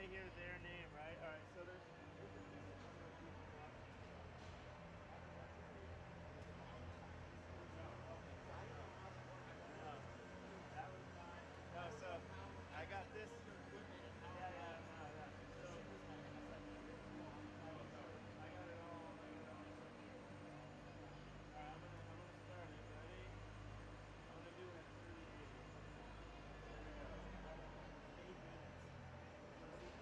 say here their name, right? All right, so there's no, so I got this. Yeah, no. So I got it all. All right, I'm gonna start it. Ready? I'm gonna do it at 3. Here we go. 8 minutes. Let's see,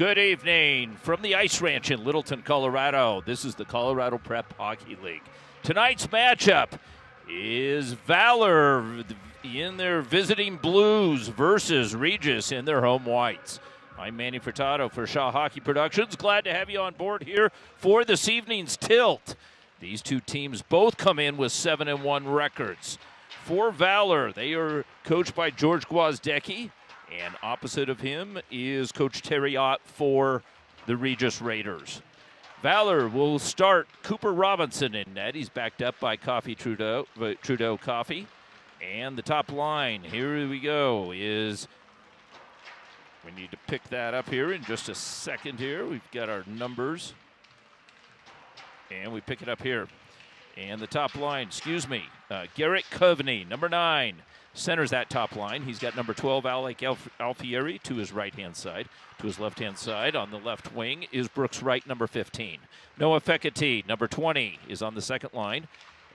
Good evening from the Ice Ranch in Littleton, Colorado. This is the Colorado Prep Hockey League. Tonight's matchup is Valor in their visiting blues versus Regis in their home whites. I'm Manny Furtado for Shaw Hockey Productions. Glad to have you on board here for this evening's tilt. These two teams both come in with 7-1 records. For Valor, they are coached by George Gwozdecki, and opposite of him is Coach Terry Ott for the Regis Raiders. Valor will start Cooper Robinson in net. He's backed up by Trudeau Coffee. And the top line, here we go, is, we need to pick that up here in just a second here. We've got our numbers. And we pick it up here. And the top line, Garrett Coveney, number 9, centers that top line. He's got number 12, Alec Alfieri, to his right-hand side. To his left-hand side, on the left wing, is Brooks Wright, number 15. Noah Fekete, number 20, is on the second line.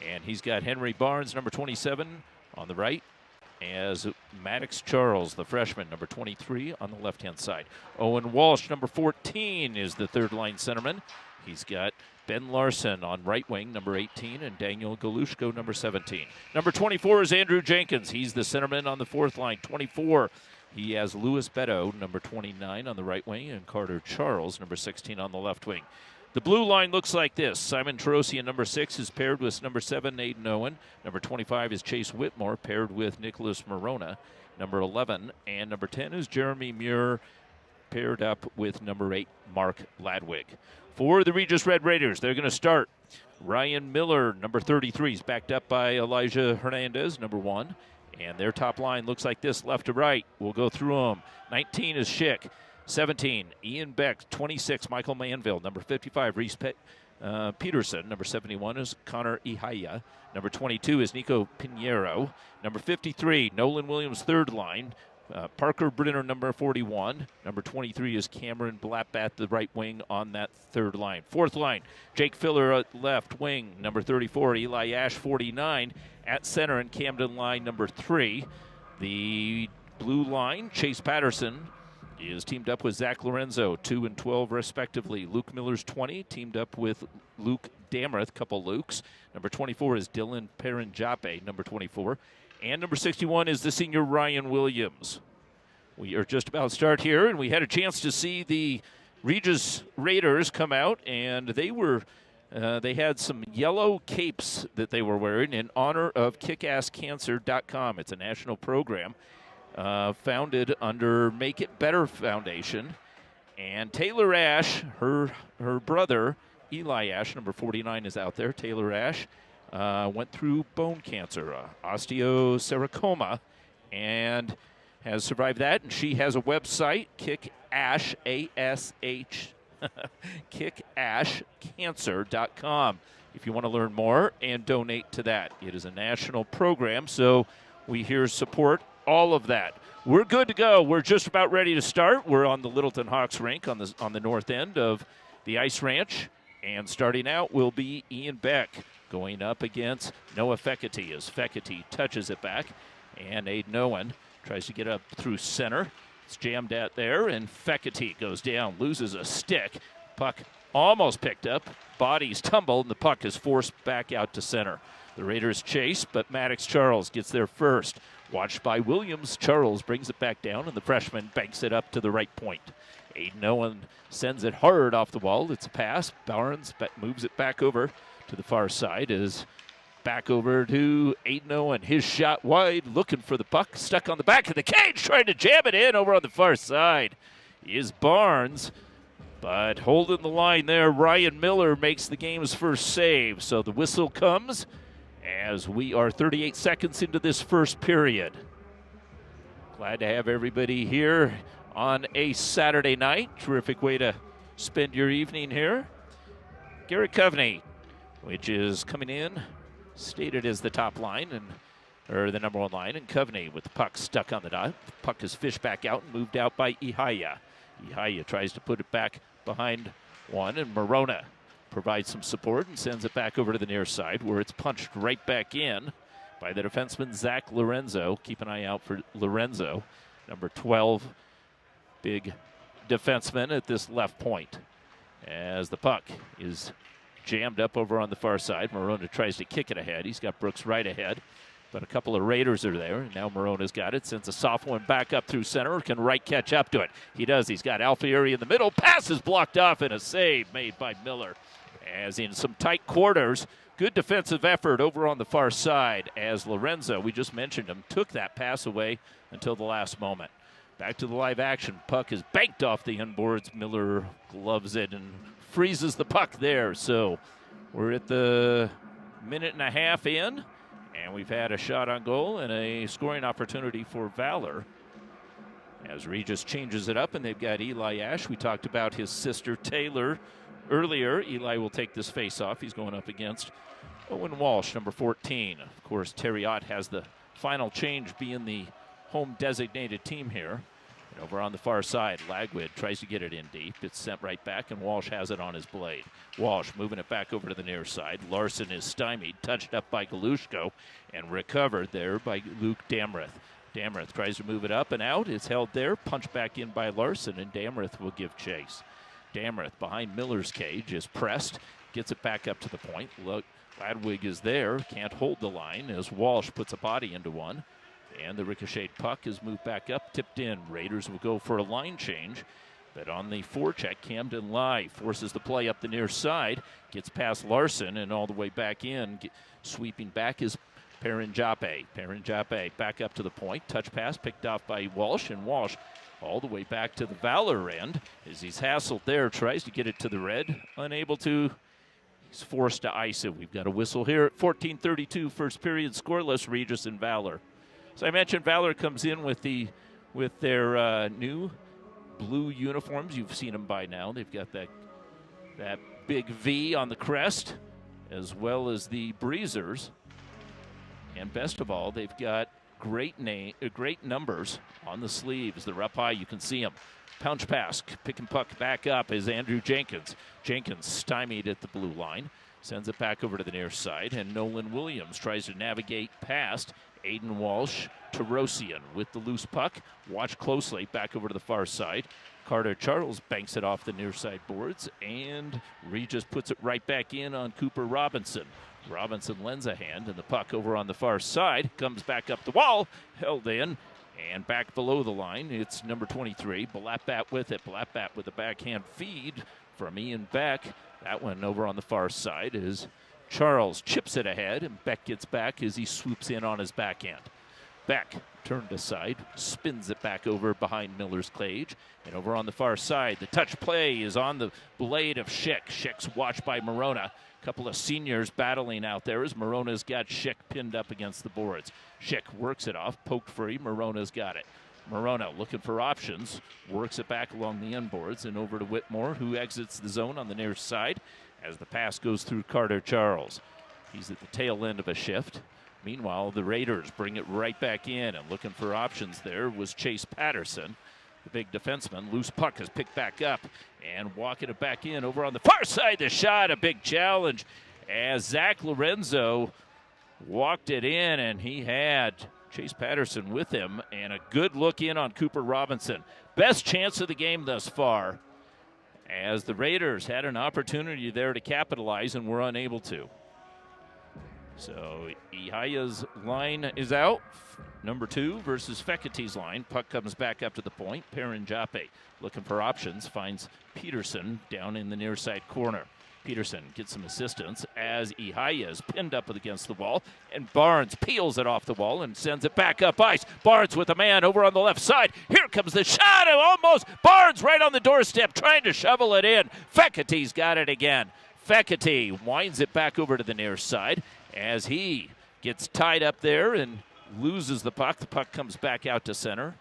And he's got Henry Barnes, number 27, on the right, as Maddox Charles, the freshman, number 23, on the left-hand side. Owen Walsh, number 14, is the third-line centerman. He's got Ben Larson on right wing, number 18, and Daniel Galushko, number 17. Number 24 is Andrew Jenkins. He's the centerman on the fourth line. 24, he has Louis Beto, number 29, on the right wing, and Carter Charles, number 16, on the left wing. The blue line looks like this. Simon Tarosian, number 6, is paired with number 7, Aiden Owen. Number 25 is Chase Whitmore, paired with Nicholas Morona. Number 11 and number 10 is Jeremy Muir, paired up with number 8, Mark Ladwig. For the Regis Red Raiders, they're going to start Ryan Miller, number 33, is backed up by Elijah Hernandez, number 1. And their top line looks like this, left to right. We'll go through them. 19 is Schick. 17, Ian Beck. 26, Michael Manville. Number 55, Reese Peterson. Number 71 is Connor Ihaya. Number 22 is Nico Pinheiro. Number 53, Nolan Williams, third line. Parker Brenner, number 41. Number 23 is Cameron Blackbat, the right wing on that third line. Fourth line, Jake Filler at left wing. Number 34, Eli Ash, 49. At center and Camden line, number 3. The blue line, Chase Patterson, is teamed up with Zach Lorenzo, 2 and 12 respectively. Luke Miller's 20, teamed up with Luke Damreth, couple Lukes. Number 24 is Dylan Perenjape, number 24. And number 61 is the senior Ryan Williams. We are just about to start here, and we had a chance to see the Regis Raiders come out, and they had some yellow capes that they were wearing in honor of kickasscancer.com. It's a national program founded under Make It Better Foundation. And Taylor Ash, her brother, Eli Ash, number 49, is out there. Taylor Ash went through bone cancer, osteosarcoma, and has survived that. And she has a website, KickAsh, A-S-H, kickashcancer.com, if you want to learn more and donate to that. It is a national program, so we here support all of that. We're good to go. We're just about ready to start. We're on the Littleton Hawks rink on the north end of the Ice Ranch. And starting out will be Ian Beck going up against Noah Fekete as Fekete touches it back. And Aiden Owen tries to get up through center. It's jammed at there, and Fekete goes down, loses a stick. Puck almost picked up. Bodies tumble, and the puck is forced back out to center. The Raiders chase, but Maddox Charles gets there first. Watched by Williams, Charles brings it back down, and the freshman banks it up to the right point. Aiden Owen sends it hard off the wall. It's a pass. Barnes moves it back over to the far side. Is back over to Aiden Owen. His shot wide, looking for the puck. Stuck on the back of the cage, trying to jam it in over on the far side is Barnes. But holding the line there, Ryan Miller makes the game's first save. So the whistle comes as we are 38 seconds into this first period. Glad to have everybody here on a Saturday night. Terrific way to spend your evening here. Garrett Coveney, which is coming in, stated as the top line, or the number 1 line, and Coveney with the puck stuck on the dot. The puck is fished back out and moved out by Ihaya. Ihaya tries to put it back behind one, and Morona provides some support and sends it back over to the near side, where it's punched right back in by the defenseman Zach Lorenzo. Keep an eye out for Lorenzo, number 12, big defensemen at this left point. As the puck is jammed up over on the far side, Morona tries to kick it ahead. He's got Brooks right ahead, but a couple of Raiders are there. And now Morona's got it, sends a soft one back up through center. Can Wright catch up to it? He does. He's got Alfieri in the middle. Pass is blocked off, and a save made by Miller. As in some tight quarters, good defensive effort over on the far side as Lorenzo, we just mentioned him, took that pass away until the last moment. Back to the live action. Puck is banked off the inboards. Miller gloves it and freezes the puck there. So we're at the minute and a half in, and we've had a shot on goal and a scoring opportunity for Valor. As Regis changes it up, and they've got Eli Ash. We talked about his sister Taylor earlier. Eli will take this face-off. He's going up against Owen Walsh, number 14. Of course, Terry Ott has the final change, being the home designated team here. And over on the far side, Lagwid tries to get it in deep. It's sent right back, and Walsh has it on his blade. Walsh moving it back over to the near side. Larson is stymied, touched up by Galushko, and recovered there by Luke Damreth. Damreth tries to move it up and out. It's held there, punched back in by Larson, and Damreth will give chase. Damreth behind Miller's cage is pressed, gets it back up to the point. Look, Ladwig is there, can't hold the line as Walsh puts a body into one. And the ricocheted puck is moved back up, tipped in. Raiders will go for a line change. But on the forecheck, Camden Lai forces the play up the near side, gets past Larson and all the way back in. Sweeping back is Parinjape. Parinjape back up to the point. Touch pass picked off by Walsh, and Walsh all the way back to the Valor end as he's hassled there, tries to get it to the red, unable to. He's forced to ice it. We've got a whistle here at 14:32, first period, scoreless, Regis and Valor. So I mentioned Valor comes in with their new blue uniforms. You've seen them by now. They've got that big V on the crest, as well as the breezers. And best of all, they've got great numbers on the sleeves. They're up high. You can see them. Punch pass, picking puck back up is Andrew Jenkins. Jenkins stymied at the blue line. Sends it back over to the near side, and Nolan Williams tries to navigate past Aiden Walsh to Rosian with the loose puck. Watch closely, back over to the far side. Carter Charles banks it off the near side boards, and Regis puts it right back in on Cooper Robinson. Robinson lends a hand, and the puck over on the far side comes back up the wall, held in, and back below the line. It's number 23, Blattbat with it. Blattbat with a backhand feed from Ian Beck. That one over on the far side is Charles chips it ahead, and Beck gets back as he swoops in on his backhand. Beck turned aside, spins it back over behind Miller's cage, and over on the far side, the touch play is on the blade of Schick. Schick's watched by Morona. A couple of seniors battling out there as Morona's got Schick pinned up against the boards. Schick works it off, poked free, Morona's got it. Morona looking for options, works it back along the end boards and over to Whitmore, who exits the zone on the near side as the pass goes through Carter Charles. He's at the tail end of a shift. Meanwhile, the Raiders bring it right back in, and looking for options there was Chase Patterson, the big defenseman. Loose puck is picked back up, and walking it back in over on the far side. The shot, a big challenge as Zach Lorenzo walked it in, and he had Chase Patterson with him, and a good look in on Cooper Robinson. Best chance of the game thus far, as the Raiders had an opportunity there to capitalize and were unable to. So Ihaya's line is out. Number 2 versus Feketi's line. Puck comes back up to the point. Parinjape looking for options. Finds Peterson down in the near side corner. Peterson gets some assistance as Ihaya is pinned up against the wall, and Barnes peels it off the wall and sends it back up ice. Barnes with a man over on the left side. Here comes the shot, and almost Barnes right on the doorstep trying to shovel it in. Feketi's got it again. Feketi winds it back over to the near side as he gets tied up there and loses the puck. The puck comes back out to center,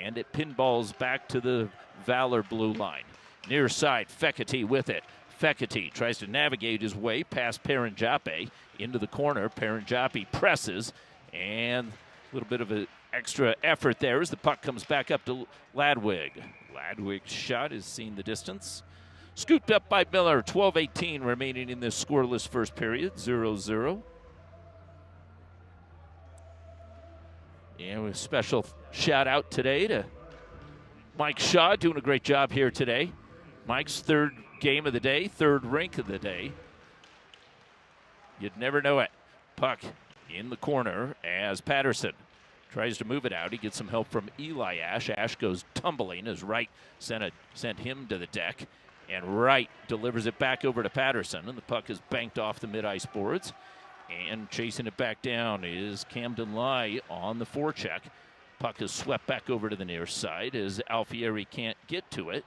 and it pinballs back to the Valor blue line. Near side, Feketi with it. Feketi tries to navigate his way past Parinjape into the corner. Parinjape presses, and a little bit of an extra effort there as the puck comes back up to Ladwig. Ladwig's shot is seen the distance. Scooped up by Miller. 12:18 remaining in this scoreless first period. 0-0. And with a special shout out today to Mike Shaw doing a great job here today. Mike's third game of the day, third rink of the day. You'd never know it. Puck in the corner as Patterson tries to move it out. He gets some help from Eli Ash. Ash goes tumbling as Wright sent him to the deck. And Wright delivers it back over to Patterson. And the puck is banked off the mid-ice boards. And chasing it back down is Camden Lai on the forecheck. Puck is swept back over to the near side as Alfieri can't get to it.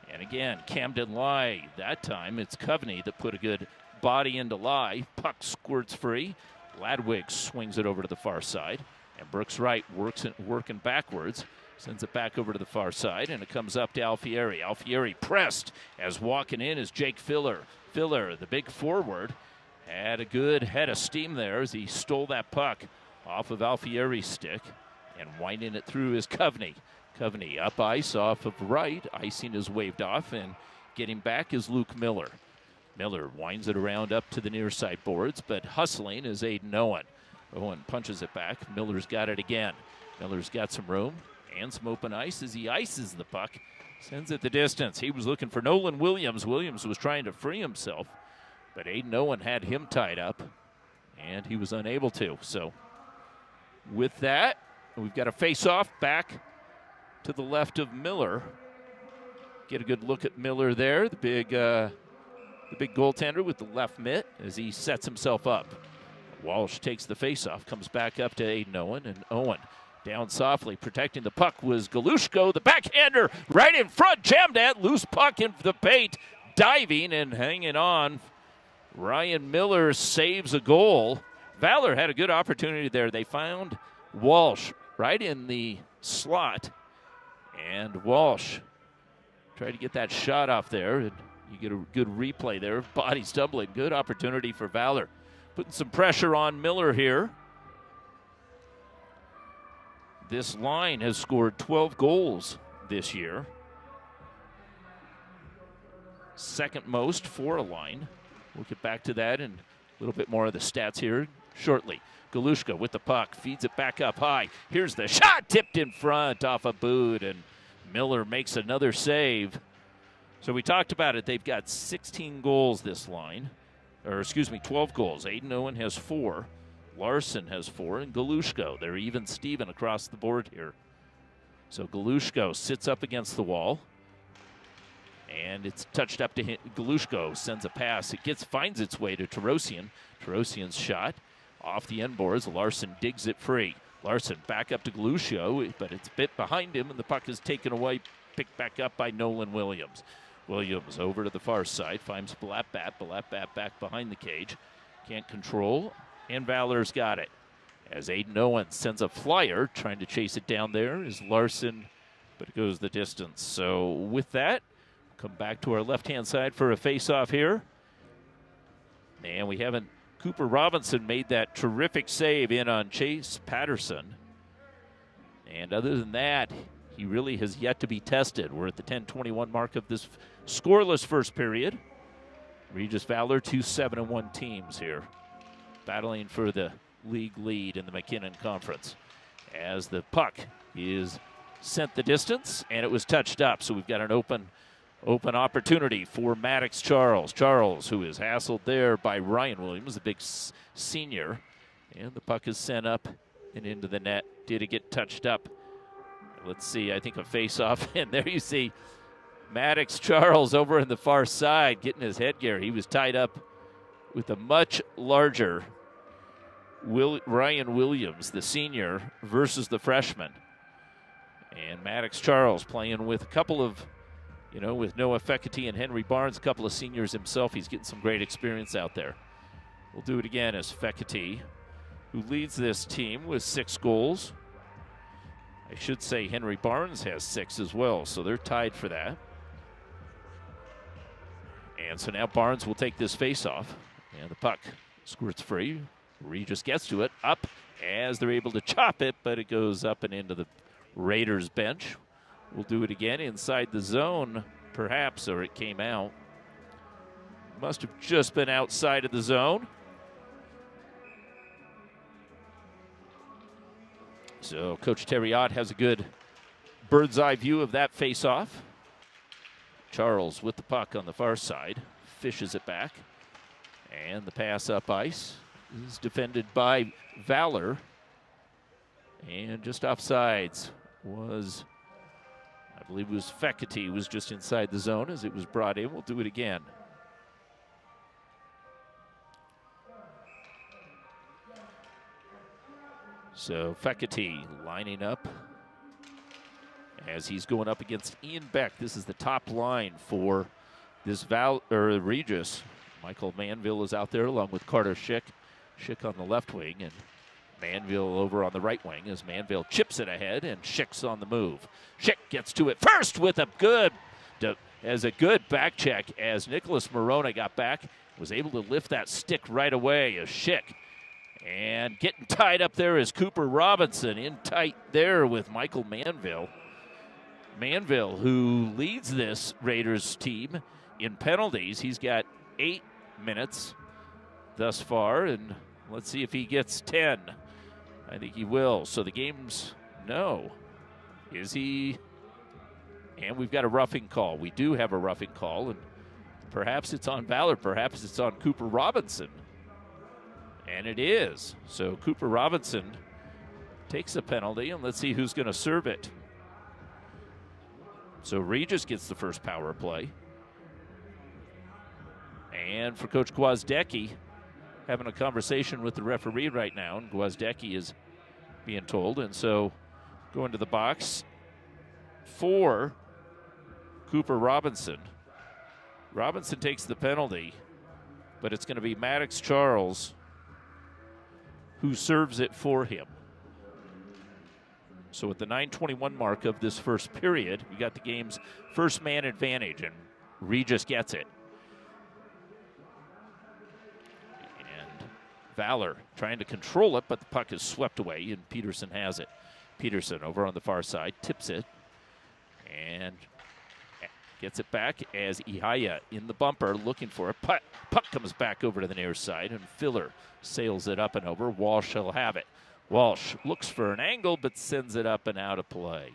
And again, Camden Lai, that time it's Coveney that put a good body into Lai. Puck squirts free. Ladwig swings it over to the far side. And Brooks Wright working backwards. Sends it back over to the far side, and it comes up to Alfieri. Alfieri pressed as walking in is Jake Filler. Filler, the big forward, had a good head of steam there as he stole that puck off of Alfieri's stick. And winding it through is Coveney. Coveney up ice off of Wright. Icing is waved off, and getting back is Luke Miller. Miller winds it around up to the near side boards, but hustling is Aiden Owen. Owen punches it back. Miller's got it again. Miller's got some room and some open ice as he ices the puck. Sends it the distance. He was looking for Nolan Williams. Williams was trying to free himself, but Aiden Owen had him tied up, and he was unable to. So with that, we've got a face-off back to the left of Miller. Get a good look at Miller there, the big goaltender with the left mitt as he sets himself up. Walsh takes the faceoff, comes back up to Aiden Owen, and Owen down softly, protecting the puck was Galushko, the backhander right in front, jammed at, loose puck in the paint, diving and hanging on. Ryan Miller saves a goal. Valor had a good opportunity there. They found Walsh right in the slot, and Walsh tried to get that shot off there, and you get a good replay there. Body stumbling. Good opportunity for Valor. Putting some pressure on Miller here. This line has scored 12 goals this year. Second most for a line. We'll get back to that and a little bit more of the stats here shortly. Galushka with the puck. Feeds it back up high. Here's the shot. Tipped in front off a boot, and Miller makes another save. So we talked about it. They've got 16 goals this line. 12 goals. Aiden Owen has 4. Larson has 4. And Galushko. They're even Steven across the board here. So Galushko sits up against the wall. And it's touched up to him. Galushko sends a pass. It finds its way to Tarosian. Tarosian's shot off the end boards. Larson digs it free. Larson back up to Galushko, but it's bit behind him, and the puck is taken away, picked back up by Nolan Williams. Williams over to the far side, finds Blattbat. Blattbat back behind the cage. Can't control, and Valor's got it. As Aiden Owen sends a flyer, trying to chase it down there is Larson, but it goes the distance. So with that, come back to our left-hand side for a face-off here. And we haven't, Cooper Robinson made that terrific save in on Chase Patterson. And other than that, he really has yet to be tested. We're at the 10:21 mark of this scoreless first period. Regis Valor, 2 7-1 teams here, battling for the league lead in the McKinnon Conference. As the puck is sent the distance, and it was touched up. So we've got an open opportunity for Maddox Charles. Charles, who is hassled there by Ryan Williams, the big senior. And the puck is sent up and into the net. Did it get touched up? Let's see, I think a face-off. And there you see Maddox Charles over in the far side getting his headgear. He was tied up with a much larger Ryan Williams, the senior, versus the freshman. And Maddox Charles playing with a couple of, with Noah Fekete and Henry Barnes, a couple of seniors himself. He's getting some great experience out there. We'll do it again as Fekete, who leads this team with 6 goals. I should say Henry Barnes has 6 as well, so they're tied for that. And so now Barnes will take this face-off, and the puck squirts free. Regis gets to it, up as they're able to chop it, but it goes up and into the Raiders bench. We'll do it again inside the zone, perhaps, or it came out. Must have just been outside of the zone. So Coach Terriot has a good bird's eye view of that face-off. Charles with the puck on the far side, fishes it back. And the pass up ice is defended by Valor. And just offsides was, I believe it was Fekete, was just inside the zone as it was brought in. We'll do it again. So Fekete lining up as he's going up against Ian Beck. This is the top line for this Regis. Michael Manville is out there along with Carter Schick. Schick on the left wing and Manville over on the right wing as Manville chips it ahead and Schick's on the move. Schick gets to it first with a good back check as Nicholas Morona got back. Was able to lift that stick right away as Schick. And getting tied up there is Cooper Robinson in tight there with Michael Manville. Manville, who leads this Raiders team in penalties. He's got 8 minutes thus far, and let's see if he gets 10. I think he will. So the game's no. Is he? And we've got a roughing call. We do have a roughing call, and perhaps it's on Valor. Perhaps it's on Cooper Robinson. And it is. So Cooper Robinson takes a penalty, and let's see who's going to serve it. So Regis gets the first power play. And for Coach Gwozdecki, having a conversation with the referee right now, and Gwozdecki is being told. And so going to the box for Cooper Robinson. Robinson takes the penalty, but it's going to be Maddox Charles who serves it for him. So at the 9:21 mark of this first period, we got the game's first man advantage, and Regis gets it. And Valor trying to control it, but the puck is swept away, and Peterson has it. Peterson over on the far side, tips it, and gets it back as Ihaya in the bumper looking for it. Puck comes back over to the near side, and Filler sails it up and over. Walsh will have it. Walsh looks for an angle, but sends it up and out of play.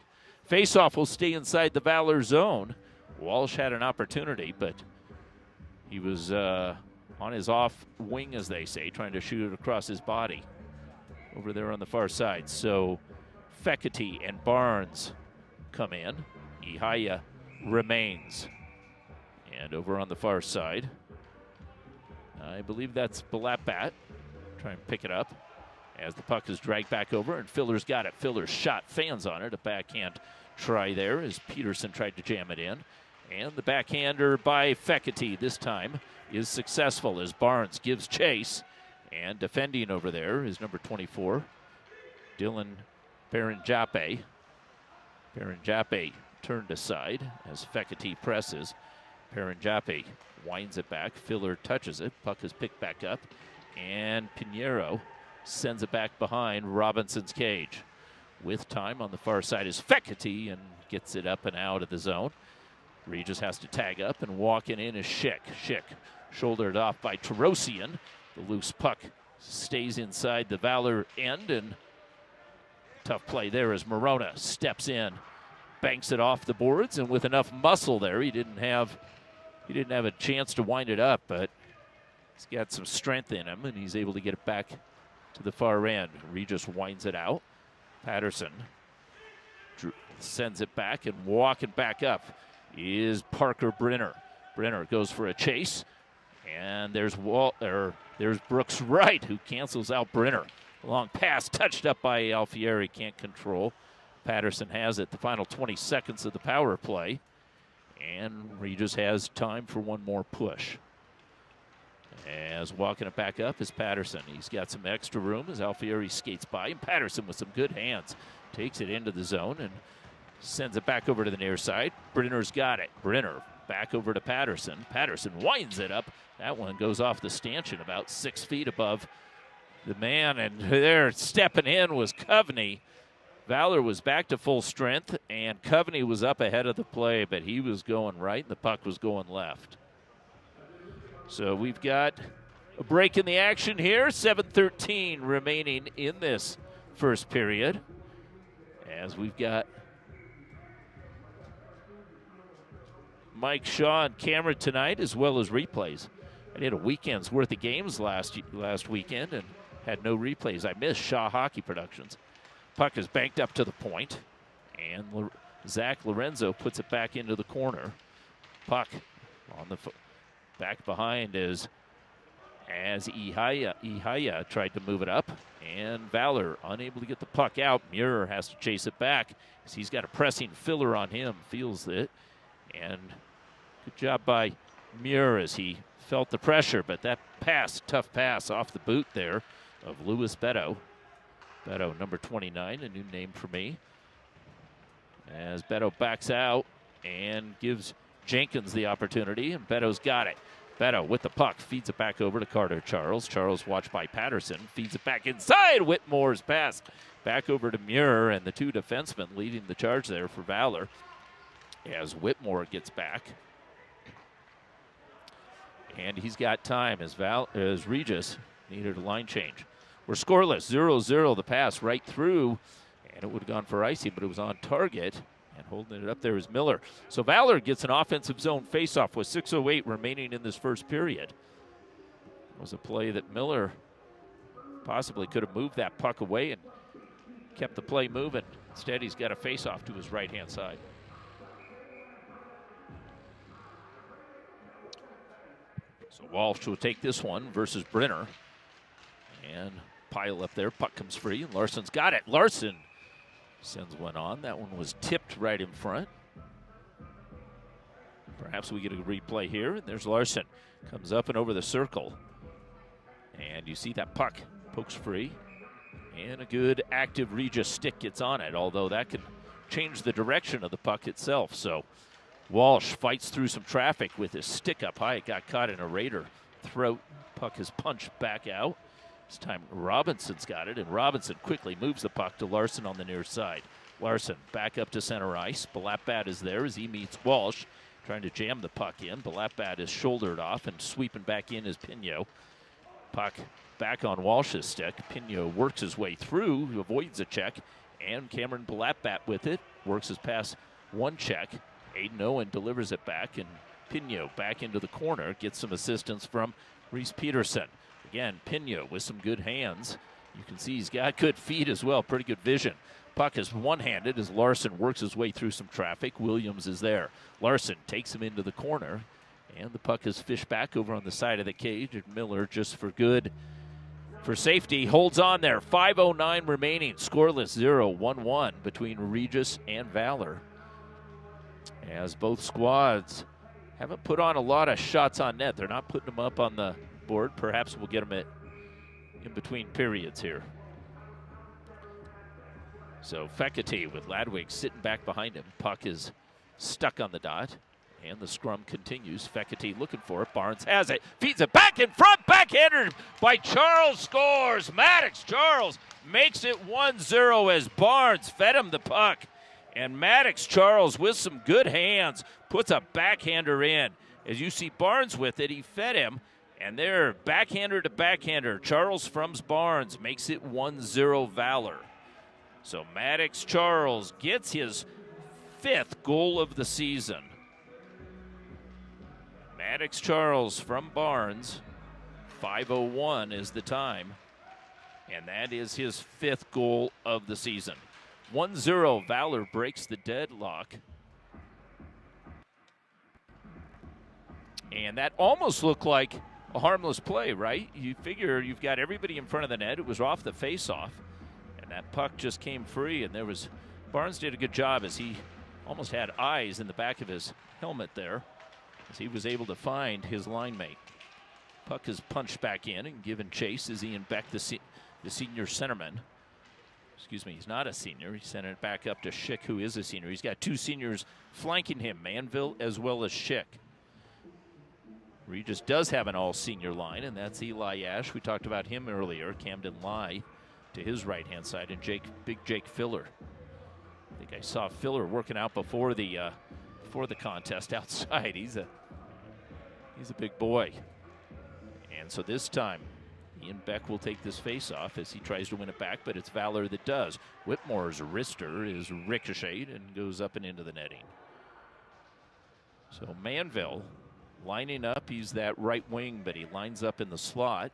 Faceoff will stay inside the Valor zone. Walsh had an opportunity, but he was on his off wing, as they say, trying to shoot it across his body over there on the far side. So Fekete and Barnes come in. Ihaya remains. And over on the far side, I believe that's Balabat. Try and pick it up as the puck is dragged back over, and Filler's got it. Filler's shot, fans on it. A backhand try there as Peterson tried to jam it in. And the backhander by Fekete this time is successful as Barnes gives chase. And defending over there is number 24, Dylan Baranjape. Baranjape turned aside as Fekete presses. Baranjape winds it back. Filler touches it. Puck is picked back up. And Pinheiro sends it back behind Robinson's cage. With time on the far side is Fekete and gets it up and out of the zone. Regis has to tag up, and walking in is Schick. Schick shouldered off by Tarosian. The loose puck stays inside the Valor end, and tough play there as Morona steps in, banks it off the boards, and with enough muscle there, he didn't have a chance to wind it up, but he's got some strength in him, and he's able to get it back to the far end. Regis winds it out. Patterson sends it back, and walking back up is Parker Brenner. Brenner goes for a chase, and there's Brooks Wright, who cancels out Brenner. Long pass touched up by Alfieri, can't control. Patterson has it. The final 20 seconds of the power play, and Regis has time for one more push. As walking it back up is Patterson. He's got some extra room as Alfieri skates by, and Patterson with some good hands takes it into the zone and sends it back over to the near side. Brenner's got it. Brenner back over to Patterson. Patterson winds it up. That one goes off the stanchion about 6 feet above the man, and there stepping in was Coveney. Valor was back to full strength, and Coveney was up ahead of the play, but he was going right, and the puck was going left. So we've got a break in the action here. 7:13 remaining in this first period, as we've got Mike Shaw on camera tonight, as well as replays. I did a weekend's worth of games last weekend and had no replays. I missed Shaw Hockey Productions. Puck is banked up to the point, and Zach Lorenzo puts it back into the corner. Puck on the back behind as Ihaya tried to move it up, and Valor unable to get the puck out. Muir has to chase it back as he's got a pressing filler on him, feels it, and good job by Muir as he felt the pressure, but that pass, tough pass off the boot there of Louis Beto. Beto, number 29, a new name for me. As Beto backs out and gives Jenkins the opportunity, and Beto's got it. Beto with the puck, feeds it back over to Carter Charles. Charles watched by Patterson, feeds it back inside. Whitmore's pass back over to Muir, and the two defensemen leading the charge there for Valor as Whitmore gets back. And he's got time as Regis needed a line change. We're scoreless, 0-0. The pass right through, and it would have gone for icy, but it was on target. And holding it up there is Miller. So Valor gets an offensive zone faceoff with 6:08 remaining in this first period. It was a play that Miller possibly could have moved that puck away and kept the play moving. Instead, he's got a faceoff to his right-hand side. So Walsh will take this one versus Brenner. And pile up there. Puck comes free, and Larson's got it. Larson sends one on. That one was tipped right in front. Perhaps we get a replay here. And there's Larson. Comes up and over the circle. And you see that puck pokes free. And a good active Regis stick gets on it, although that can change the direction of the puck itself. So Walsh fights through some traffic with his stick up high. It got caught in a Raider throat. Puck is punched back out. This time Robinson's got it, and Robinson quickly moves the puck to Larson on the near side. Larson back up to center ice. Balapat is there as he meets Walsh, trying to jam the puck in. Balapat is shouldered off, and sweeping back in is Pinot. Puck back on Walsh's stick. Pinot works his way through, avoids a check, and Cameron Balapat with it. Works his pass one check. Aiden Owen delivers it back, and Pinot back into the corner. Gets some assistance from Reese Peterson. Again, Pinot with some good hands. You can see he's got good feet as well, pretty good vision. Puck is one-handed as Larson works his way through some traffic. Williams is there. Larson takes him into the corner, and the puck is fished back over on the side of the cage. And Miller, just for safety, holds on there. 5:09 remaining, scoreless, 0-1-1 between Regis and Valor. As both squads haven't put on a lot of shots on net. They're not putting them up on the board. Perhaps we'll get them in between periods here. So Fekete with Ladwig sitting back behind him. Puck is stuck on the dot, and the scrum continues. Fekete looking for it. Barnes has it. Feeds it back in front. Backhander by Charles scores. Maddox Charles makes it 1-0 as Barnes fed him the puck. And Maddox Charles with some good hands puts a backhander in. As you see Barnes with it, he fed him. And they're backhander to backhander. Charles from Barnes makes it 1-0 Valor. So Maddox Charles gets his 5th goal of the season. Maddox Charles from Barnes. 5:01 is the time. And that is his 5th goal of the season. 1-0, Valor breaks the deadlock. And that almost looked like a harmless play, right? You figure you've got everybody in front of the net. It was off the face-off, and that puck just came free. And Barnes did a good job as he almost had eyes in the back of his helmet there, as he was able to find his line mate. Puck is punched back in and given chase as Ian Beck, the senior centerman. Excuse me, he's not a senior. He sent it back up to Schick, who is a senior. He's got 2 seniors flanking him, Manville as well as Schick. Regis does have an all-senior line, and that's Eli Ash. We talked about him earlier. Camden Lai to his right-hand side, and Big Jake Filler. I think I saw Filler working out before the contest outside. He's a big boy. And so this time, Ian Beck will take this face-off as he tries to win it back, but it's Valor that does. Whitmore's wrister is ricocheted and goes up and into the netting. So Manville lining up. He's that right wing, but he lines up in the slot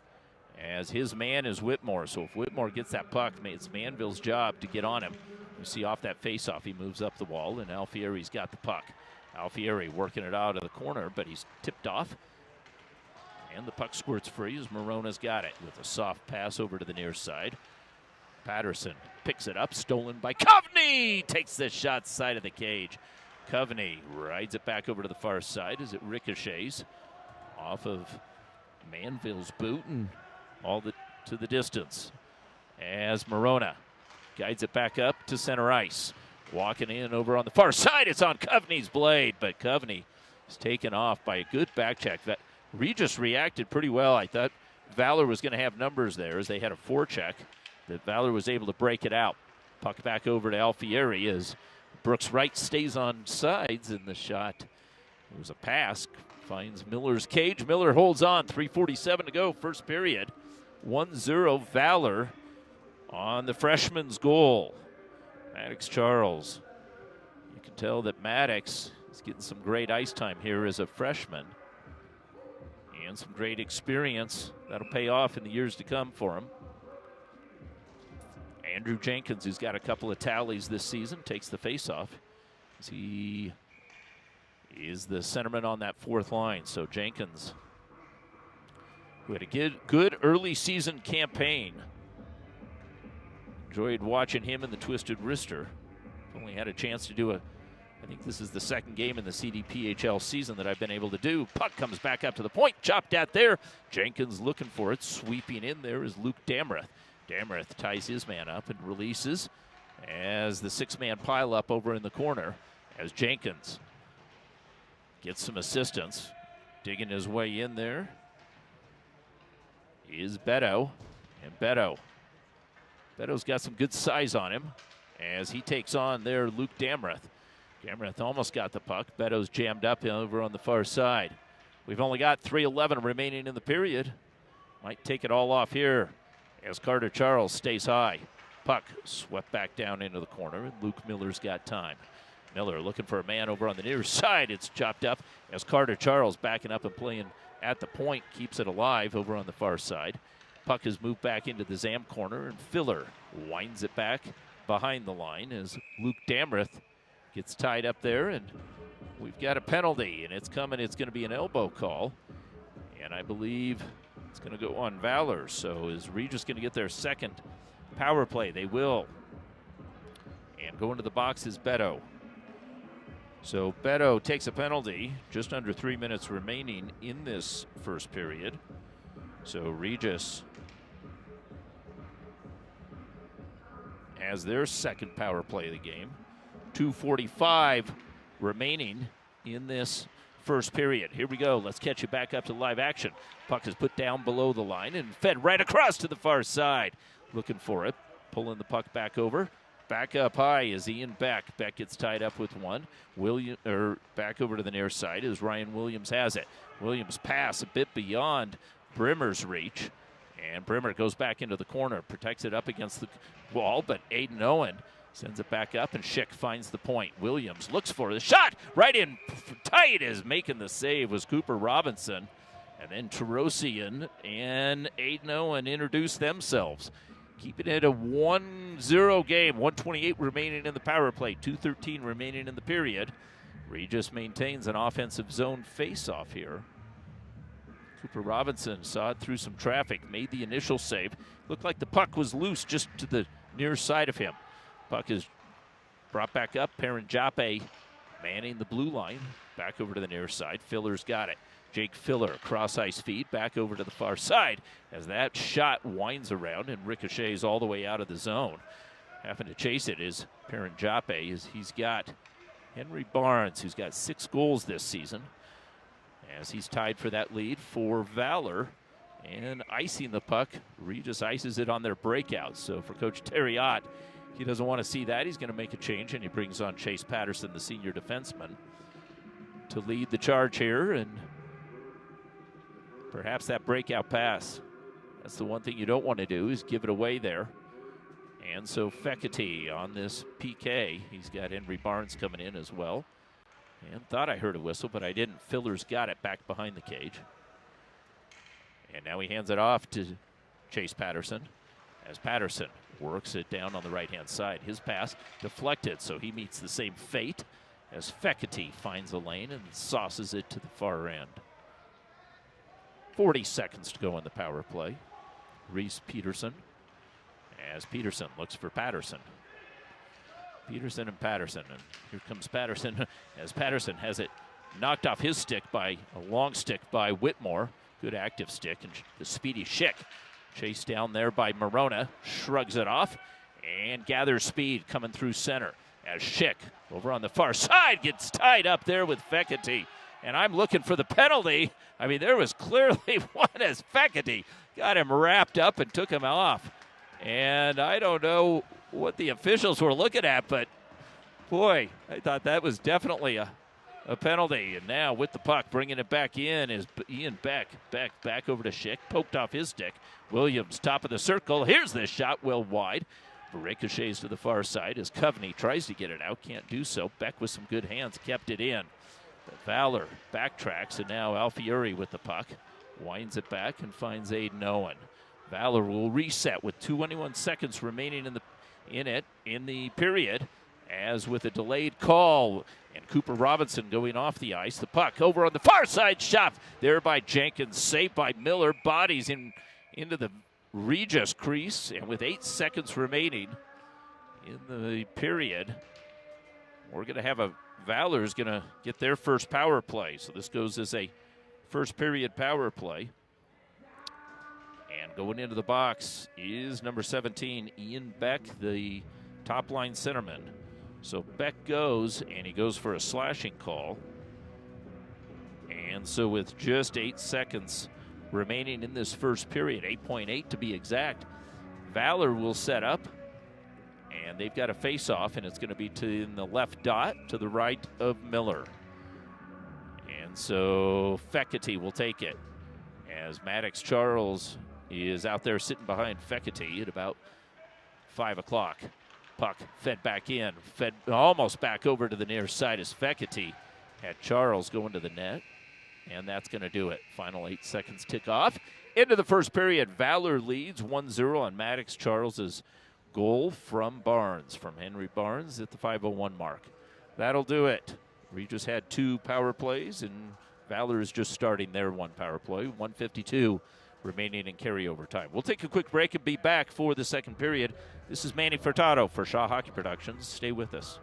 as his man is Whitmore. So if Whitmore gets that puck, it's Manville's job to get on him. You see off that faceoff, he moves up the wall, and Alfieri's got the puck. Alfieri working it out of the corner, but he's tipped off. And the puck squirts free as Morona's got it with a soft pass over to the near side. Patterson picks it up, stolen by Coveney. Takes the shot side of the cage. Coveney rides it back over to the far side as it ricochets off of Manville's boot and to the distance. As Morona guides it back up to center ice. Walking in over on the far side, it's on Coveney's blade, but Coveney is taken off by a good back check. Regis reacted pretty well. I thought Valor was going to have numbers there as they had a forecheck. That Valor was able to break it out. Puck back over to Alfieri as Brooks Wright stays on sides in the shot. It was a pass. Finds Miller's cage. Miller holds on. 3:47 to go, first period. 1-0 Valor on the freshman's goal. Maddox Charles. You can tell that Maddox is getting some great ice time here as a freshman. And some great experience that'll pay off in the years to come for him. Andrew Jenkins, who's got a couple of tallies this season, takes the faceoff. He is the centerman on that fourth line. So Jenkins, who had a good early season campaign. Enjoyed watching him in the Twisted Wrister. Only had a chance to do I think this is the second game in the CPHL season that I've been able to do. Puck comes back up to the point, chopped at there. Jenkins looking for it. Sweeping in there is Luke Damreth. Damreth ties his man up and releases as the six-man pile up over in the corner as Jenkins gets some assistance. Digging his way in there is Beto. And Beto's got some good size on him as he takes on there Luke Damreth. Damreth almost got the puck. Beto's jammed up over on the far side. We've only got 3:11 remaining in the period. Might take it all off here as Carter Charles stays high. Puck swept back down into the corner, and Luke Miller's got time. Miller looking for a man over on the near side. It's chopped up as Carter Charles backing up and playing at the point, keeps it alive over on the far side. Puck is moved back into the Zam corner, and Filler winds it back behind the line as Luke Damreth gets tied up there, and we've got a penalty, and it's coming. It's going to be an elbow call, and I believe it's going to go on Valor. So is Regis going to get their second power play? They will. And going to the box is Beto. So Beto takes a penalty, just under 3 minutes remaining in this first period. So Regis has their second power play of the game. 2:45 remaining in this first period. Here we go. Let's catch you back up to live action. Puck is put down below the line and fed right across to the far side. Looking for it. Pulling the puck back over. Back up high is Ian Beck. Beck gets tied up with one. Back over to the near side as Ryan Williams has it. Williams pass a bit beyond Brimmer's reach. And Brimmer goes back into the corner. Protects it up against the wall, but Aiden Owen sends it back up, and Schick finds the point. Williams looks for the shot. Right in tight as making the save was Cooper Robinson. And then Terosian and Aiden Owen introduce themselves. Keeping it a 1-0 game. 1:28 remaining in the power play. 2:13 remaining in the period. Regis maintains an offensive zone face-off here. Cooper Robinson saw it through some traffic, made the initial save. Looked like the puck was loose just to the near side of him. Puck is brought back up. Perrin Jape manning the blue line. Back over to the near side. Filler's got it. Jake Filler, cross ice feed, back over to the far side as that shot winds around and ricochets all the way out of the zone. Having to chase it is Perrin Jape. He's got Henry Barnes, who's got 6 goals this season, as he's tied for that lead for Valor. And icing the puck, Regis ices it on their breakout. So for Coach Terry Ott, he doesn't want to see that. He's going to make a change, and he brings on Chase Patterson, the senior defenseman, to lead the charge here. And perhaps that breakout pass, that's the one thing you don't want to do, is give it away there. And so Fekete on this PK. He's got Henry Barnes coming in as well. And thought I heard a whistle, but I didn't. Filler's got it back behind the cage. And now he hands it off to Chase Patterson as Patterson works it down on the right-hand side. His pass deflected, so he meets the same fate as Fekete finds a lane and sauces it to the far end. 40 seconds to go in the power play. Reese Peterson as Peterson looks for Patterson. Peterson and Patterson, and here comes Patterson as Patterson has it knocked off his stick by a long stick by Whitmore. Good active stick, and the speedy Schick chased down there by Morona, shrugs it off and gathers speed coming through center as Schick over on the far side gets tied up there with Fekete. And I'm looking for the penalty. I mean, there was clearly one as Fekete got him wrapped up and took him off. And I don't know what the officials were looking at, but boy, I thought that was definitely a penalty. And now with the puck, bringing it back in is Ian Beck. Back over to Schick, poked off his stick. Williams, top of the circle. Here's the shot, well wide. Ricochets to the far side as Coveney tries to get it out, can't do so. Beck with some good hands kept it in. But Valor backtracks, and now Alfieri with the puck. Winds it back and finds Aiden Owen. Valor will reset with 21 seconds remaining in the period, as with a delayed call and Cooper Robinson going off the ice. The puck over on the far side, shot there by Jenkins, saved by Miller, bodies into the Regis crease, and with 8 seconds remaining in the period, we're going to have Valor's going to get their first power play. So this goes as a first period power play. And going into the box is number 17, Ian Beck, the top line centerman. So Beck goes, and he goes for a slashing call. And so with just 8 seconds remaining in this first period, 8.8 to be exact, Valor will set up. And they've got a face-off, and it's going to be in the left dot to the right of Miller. And so Fekete will take it as Maddox Charles is out there sitting behind Fekete at about 5 o'clock. Puck fed back in, fed almost back over to the near side as Fekete had Charles going to the net. And that's going to do it. Final 8 seconds tick off. Into the first period, Valor leads 1-0 on Maddox Charles's goal from Barnes, from Henry Barnes at the 5:01 mark. That'll do it. Regis had 2 power plays, and Valor is just starting their 1 power play. 1:52 remaining in carryover time. We'll take a quick break and be back for the second period. This is Manny Furtado for Shaw Hockey Productions. Stay with us.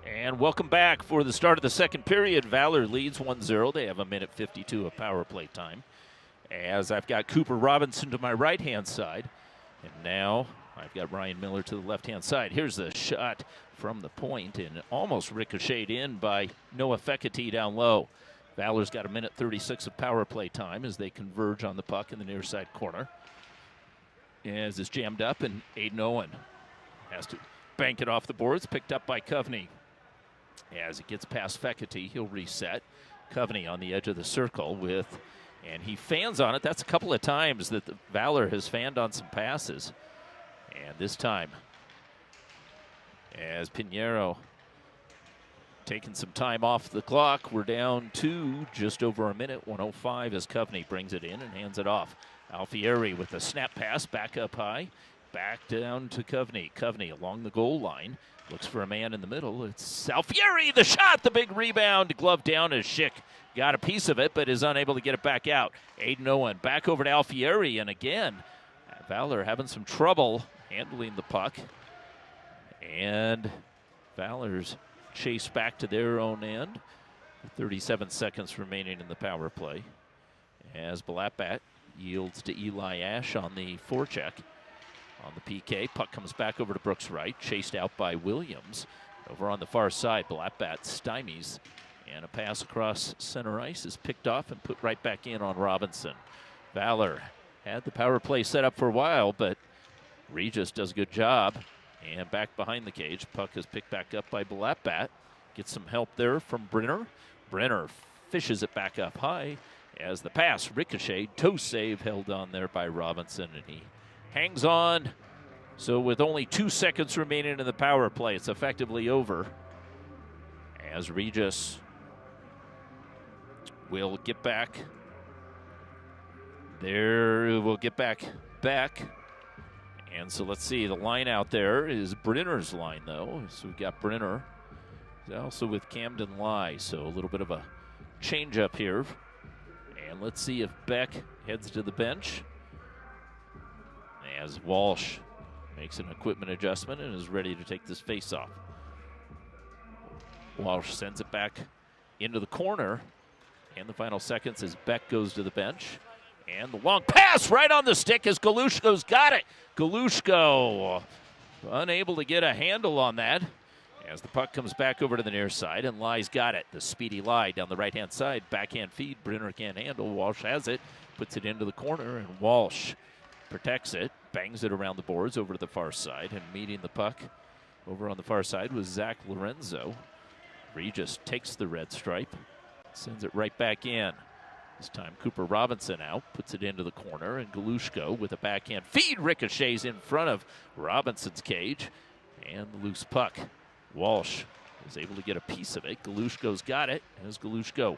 And welcome back for the start of the second period. Valor leads 1-0. They have 1:52 of power play time. As I've got Cooper Robinson to my right-hand side. And now I've got Ryan Miller to the left-hand side. Here's the shot from the point and almost ricocheted in by Noah Fekete down low. Valor's got 1:36 of power play time as they converge on the puck in the near side corner. As it's jammed up, and Aiden Owen has to bank it off the boards, picked up by Coveney. As it gets past Fekete, he'll reset. Coveney on the edge of the circle and he fans on it. That's a couple of times that the Valor has fanned on some passes. And this time, as Pinheiro taking some time off the clock, we're down to just over a minute, 1:05 as Coveney brings it in and hands it off. Alfieri with a snap pass, back up high, back down to Coveney. Coveney along the goal line, looks for a man in the middle. It's Alfieri, the shot, the big rebound, glove down as Schick got a piece of it, but is unable to get it back out. Aiden Owen back over to Alfieri, and again, Valor having some trouble handling the puck. And Valor's chased back to their own end. 37 seconds remaining in the power play. As Blackbat yields to Eli Ash on the forecheck. On the PK, puck comes back over to Brooks Wright, chased out by Williams. Over on the far side, Blackbat stymies. And a pass across center ice is picked off and put right back in on Robinson. Valor had the power play set up for a while, but Regis does a good job. And back behind the cage, puck is picked back up by Blackbat. Gets some help there from Brenner. Brenner fishes it back up high as the pass ricocheted. Toe save held on there by Robinson, and he hangs on. So with only 2 seconds remaining in the power play, it's effectively over. As Regis will get back. There, we'll get back. And so let's see, the line out there is Brenner's line, though. So we've got Brenner. He's also with Camden Lai, so a little bit of a change up here. And let's see if Beck heads to the bench. As Walsh makes an equipment adjustment and is ready to take this face-off. Walsh sends it back into the corner. And the final seconds as Beck goes to the bench. And the long pass right on the stick as Galushko's got it. Galushko unable to get a handle on that as the puck comes back over to the near side, and Lai's got it. The speedy Lai down the right-hand side. Backhand feed. Brenner can't handle. Walsh has it. Puts it into the corner, and Walsh protects it. Bangs it around the boards over to the far side, and meeting the puck over on the far side was Zach Lorenzo. Regis takes the red stripe. Sends it right back in. This time Cooper Robinson out, puts it into the corner, and Galushko with a backhand feed ricochets in front of Robinson's cage. And the loose puck. Walsh is able to get a piece of it. Galushko's got it, as Galushko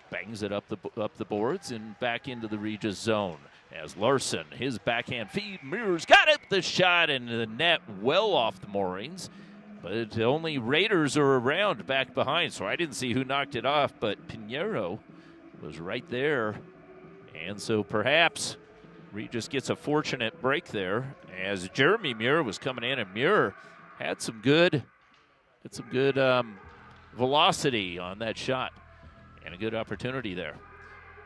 bangs it up the boards and back into the Regis zone. As Larson, his backhand feed, Mirrors got it, the shot into the net well off the moorings. But only Raiders are around back behind, so I didn't see who knocked it off, but Pinheiro was right there. And so perhaps Regis gets a fortunate break there as Jeremy Muir was coming in, and Muir had some good velocity on that shot and a good opportunity there.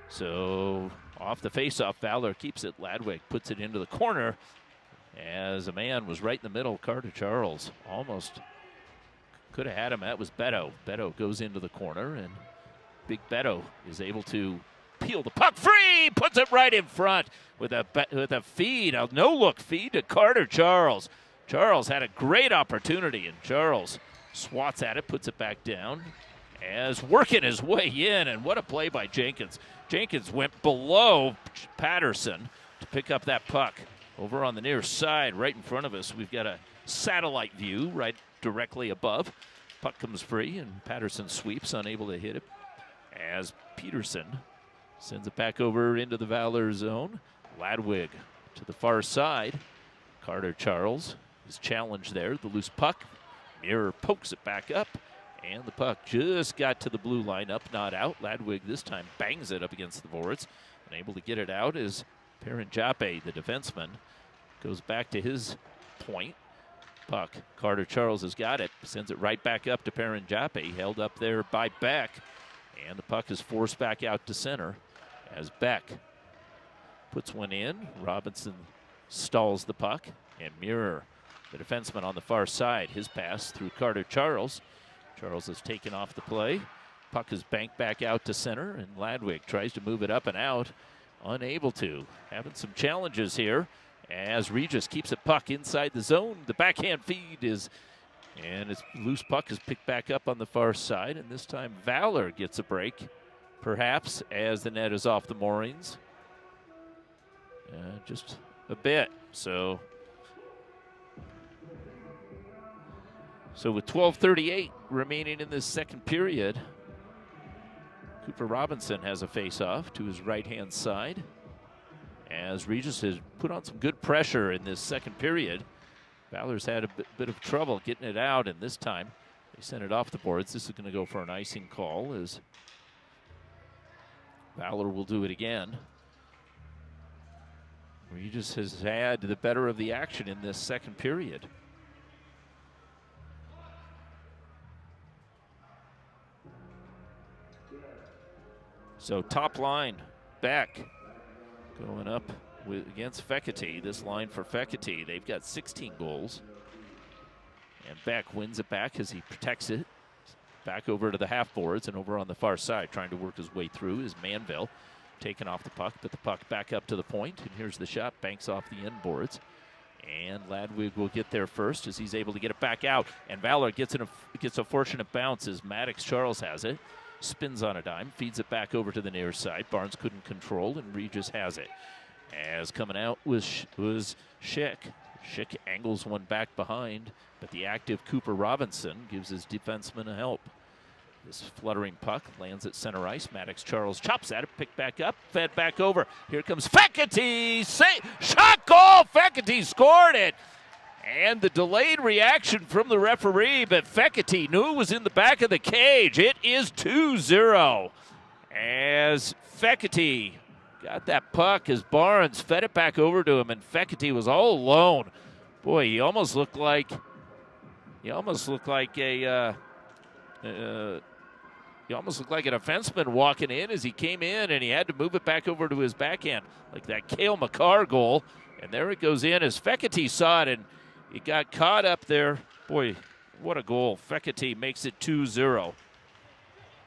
So off the faceoff, Valor keeps it. Ladwig puts it into the corner as a man was right in the middle. Carter Charles almost could have had him. That was Beto. Beto goes into the corner, and Big Beto is able to peel the puck free, puts it right in front with a feed, a no-look feed to Carter Charles. Charles had a great opportunity, and Charles swats at it, puts it back down, as working his way in, and what a play by Jenkins. Jenkins went below Patterson to pick up that puck. Over on the near side, right in front of us, we've got a satellite view right directly above. Puck comes free, and Patterson sweeps, unable to hit it, as Peterson sends it back over into the Valor zone. Ladwig to the far side. Carter Charles is challenged there. The loose puck. Mirror pokes it back up, and the puck just got to the blue line, up, not out. Ladwig this time bangs it up against the boards. Unable to get it out is Paranjape, the defenseman, goes back to his point. Puck, Carter Charles has got it, sends it right back up to Paranjape, held up there by Beck, and the puck is forced back out to center as Beck puts one in. Robinson stalls the puck. And Muir, the defenseman on the far side, his pass through Carter Charles. Charles has taken off the play. Puck is banked back out to center, and Ladwig tries to move it up and out. Unable to. Having some challenges here as Regis keeps it puck inside the zone. The backhand feed is, and its loose puck is picked back up on the far side, and this time Valor gets a break, perhaps, as the net is off the moorings. Just a bit. So with 12:38 remaining in this second period, Cooper Robinson has a face-off to his right-hand side as Regis has put on some good pressure in this second period. Valor's had a bit of trouble getting it out, and this time they sent it off the boards. This is going to go for an icing call as Valor will do it again. Regis has had the better of the action in this second period. So top line, Beck going up against Fekete. This line for Fekete, they've got 16 goals. And Beck wins it back as he protects it. Back over to the half boards and over on the far side, trying to work his way through is Manville. Taking off the puck, but the puck back up to the point. And here's the shot, banks off the end boards. And Ladwig will get there first as he's able to get it back out. And Valor gets a fortunate bounce as Maddox Charles has it. Spins on a dime, feeds it back over to the near side. Barnes couldn't control, and Regis has it. As coming out was Schick. Schick angles one back behind, but the active Cooper Robinson gives his defenseman a help. This fluttering puck lands at center ice. Maddox Charles chops at it, picked back up, fed back over. Here comes Fekete. Shot goal! Fekete scored it! And the delayed reaction from the referee, but Fekete knew it was in the back of the cage. It is 2-0 as Fekete got that puck as Barnes fed it back over to him, and Fekete was all alone. Boy, he almost looked like a defenseman walking in as he came in, and he had to move it back over to his backhand, like that Cale Makar goal. And there it goes in as Fekete saw it, and he got caught up there. Boy, what a goal. Fekete makes it 2-0.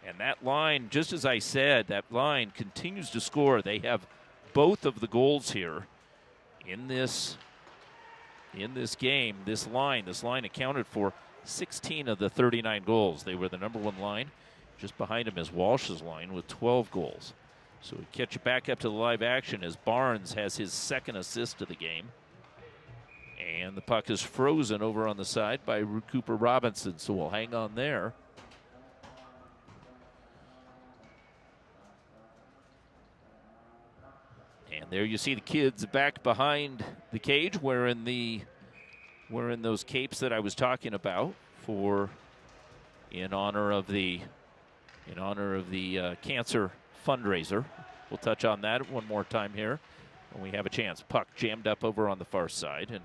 And that line, just as I said, that line continues to score. They have both of the goals here in this game. This line accounted for 16 of the 39 goals. They were the number one line. Just behind him is Walsh's line with 12 goals. So we catch it back up to the live action as Barnes has his second assist of the game. And the puck is frozen over on the side by Cooper Robinson, so we'll hang on there. And there you see the kids back behind the cage wearing those capes that I was talking about in honor of the cancer fundraiser. We'll touch on that one more time here when we have a chance. Puck jammed up over on the far side, and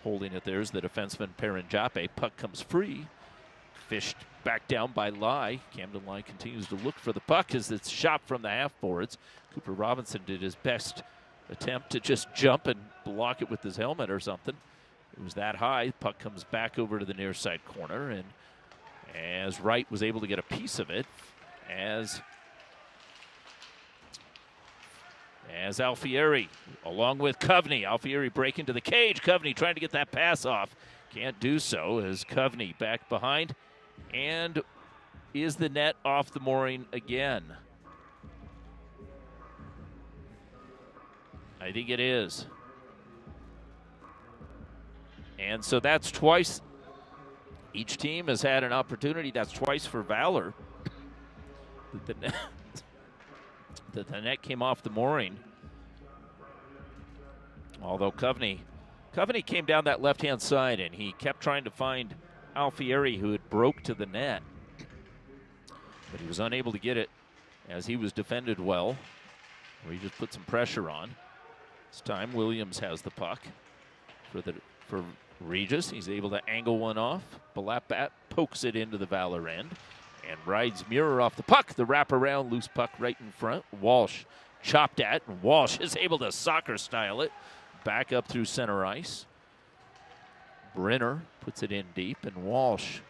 holding it there is the defenseman Perrin Jape. Puck comes free, fished back down by Lai. Camden Lai continues to look for the puck as it's shot from the half boards. Cooper Robinson did his best attempt to just jump and block it with his helmet or something. It was that high. Puck comes back over to the near side corner, and as Wright was able to get a piece of it, as Alfieri, along with Coveney. Alfieri break into the cage. Coveney trying to get that pass off. Can't do so as Coveney back behind. And is the net off the mooring again? I think it is. And so that's twice. Each team has had an opportunity. That's twice for Valor. The net came off the mooring. Although Coveney came down that left-hand side, and he kept trying to find Alfieri, who had broke to the net. But he was unable to get it as he was defended well. He just put some pressure on. This time Williams has the puck for Regis. He's able to angle one off. Balapat pokes it into the Valor end and rides Muir off the puck. The wraparound, loose puck right in front. Walsh chopped at, and Walsh is able to soccer style it back up through center ice. Brenner puts it in deep, and Walsh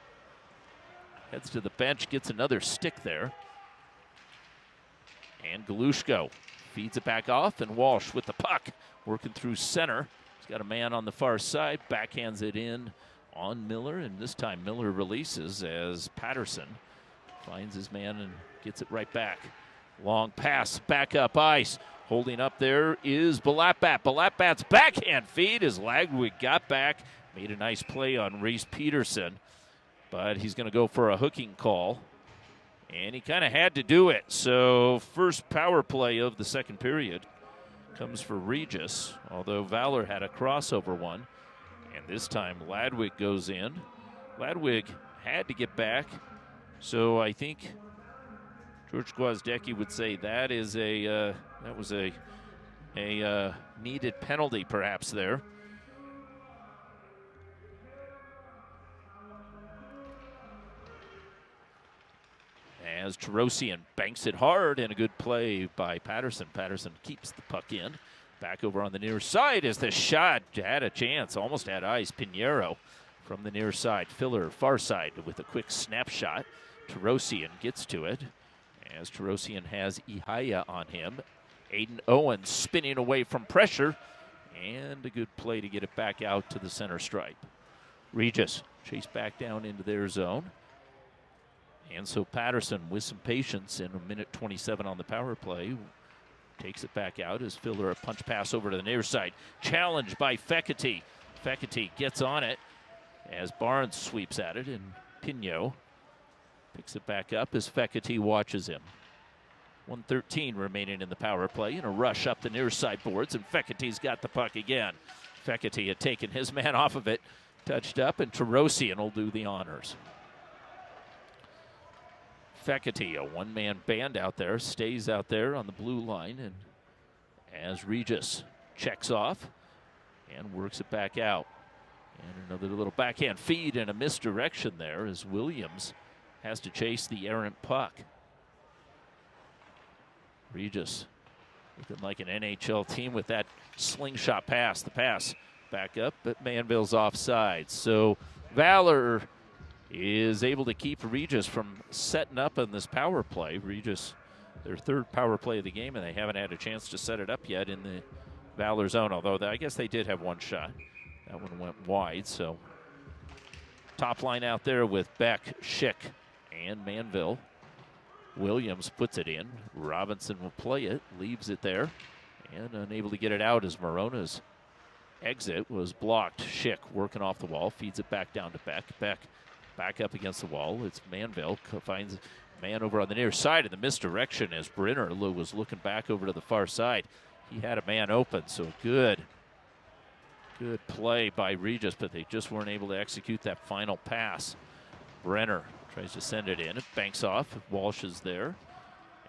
heads to the bench, gets another stick there. And Galushko feeds it back off, and Walsh with the puck, working through center. He's got a man on the far side, backhands it in on Miller, and this time Miller releases as Patterson finds his man and gets it right back. Long pass, back up ice. Holding up there is Balatbat. Balatbat's backhand feed as Lagwig got back, made a nice play on Reese Peterson, but he's going to go for a hooking call, and he kind of had to do it. So first power play of the second period comes for Regis, although Valor had a crossover one, and this time Ladwig goes in. Ladwig had to get back, so I think George Gwozdecki would say that is that was a needed penalty perhaps there. As Tarosian banks it hard, and a good play by Patterson. Patterson keeps the puck in. Back over on the near side as the shot had a chance, almost had ice. Pinheiro from the near side. Filler far side with a quick snapshot. Tarosian gets to it as Tarosian has Ihaya on him. Aiden Owens spinning away from pressure, and a good play to get it back out to the center stripe. Regis chased back down into their zone. And so Patterson, with some patience, in a minute 27 on the power play, takes it back out as Filler a punch pass over to the near side. Challenged by Fekete. Fekete gets on it as Barnes sweeps at it, and Pinot picks it back up as Fekete watches him. 1:13 remaining in the power play, and a rush up the near side boards, and Fekete's got the puck again. Fekete had taken his man off of it, touched up, and Tarosian will do the honors. Fekete, a one-man band out there, stays out there on the blue line, and as Regis checks off and works it back out. And another little backhand feed and a misdirection there as Williams has to chase the errant puck. Regis looking like an NHL team with that slingshot pass. The pass back up, but Manville's offside. So Valor is able to keep Regis from setting up on this power play. Regis, their third power play of the game, and they haven't had a chance to set it up yet in the Valor zone, although I guess they did have one shot. That one went wide, so top line out there with Beck, Schick, and Manville. Williams puts it in. Robinson will play it, leaves it there, and unable to get it out as Morona's exit was blocked. Schick working off the wall, feeds it back down to Beck. Beck back up against the wall. It's Manville, finds man over on the near side, and the misdirection as Brenner was looking back over to the far side. He had a man open, so good play by Regis, but they just weren't able to execute that final pass. Brenner tries to send it in. It banks off. Walsh is there,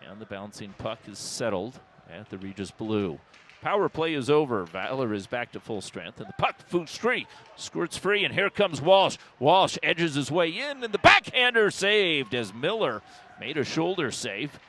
and the bouncing puck is settled at the Regis blue. Power play is over. Valor is back to full strength, and the puck squirts free, and here comes Walsh. Walsh edges his way in, and the backhander saved as Miller made a shoulder save.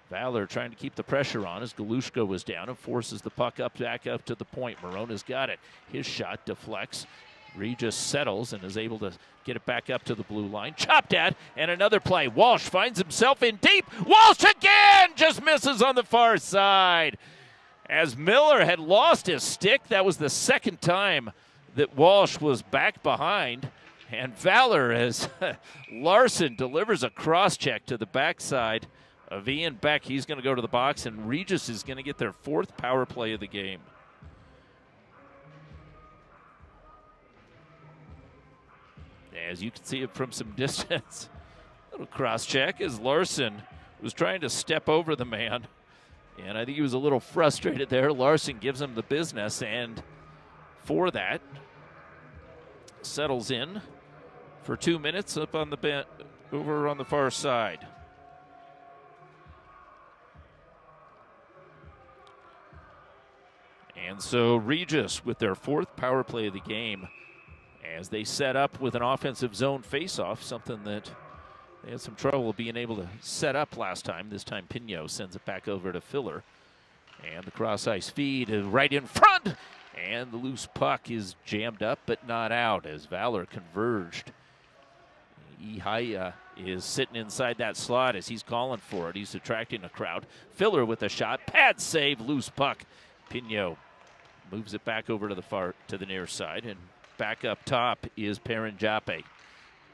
Valor trying to keep the pressure on as Galushko was down and forces the puck back up to the point. Morona's got it. His shot deflects. Regis settles and is able to get it back up to the blue line. Chopped at, and another play. Walsh finds himself in deep. Walsh again just misses on the far side. As Miller had lost his stick, that was the second time that Walsh was back behind. And Valor, as Larson delivers a cross-check to the backside of Ian Beck. He's going to go to the box, and Regis is going to get their fourth power play of the game. As you can see it from some distance, little cross-check as Larson was trying to step over the man. And I think he was a little frustrated there. Larson gives him the business, and for that, settles in for 2 minutes up on the bench over on the far side. And so Regis with their fourth power play of the game as they set up with an offensive zone faceoff, something that they had some trouble being able to set up last time. This time Pinot sends it back over to Filler. And the cross-ice feed right in front. And the loose puck is jammed up but not out as Valor converged. Ihaya is sitting inside that slot as he's calling for it. He's attracting a crowd. Filler with a shot. Pad save, loose puck. Pino moves it back over to the near side, and back up top is Paranjape.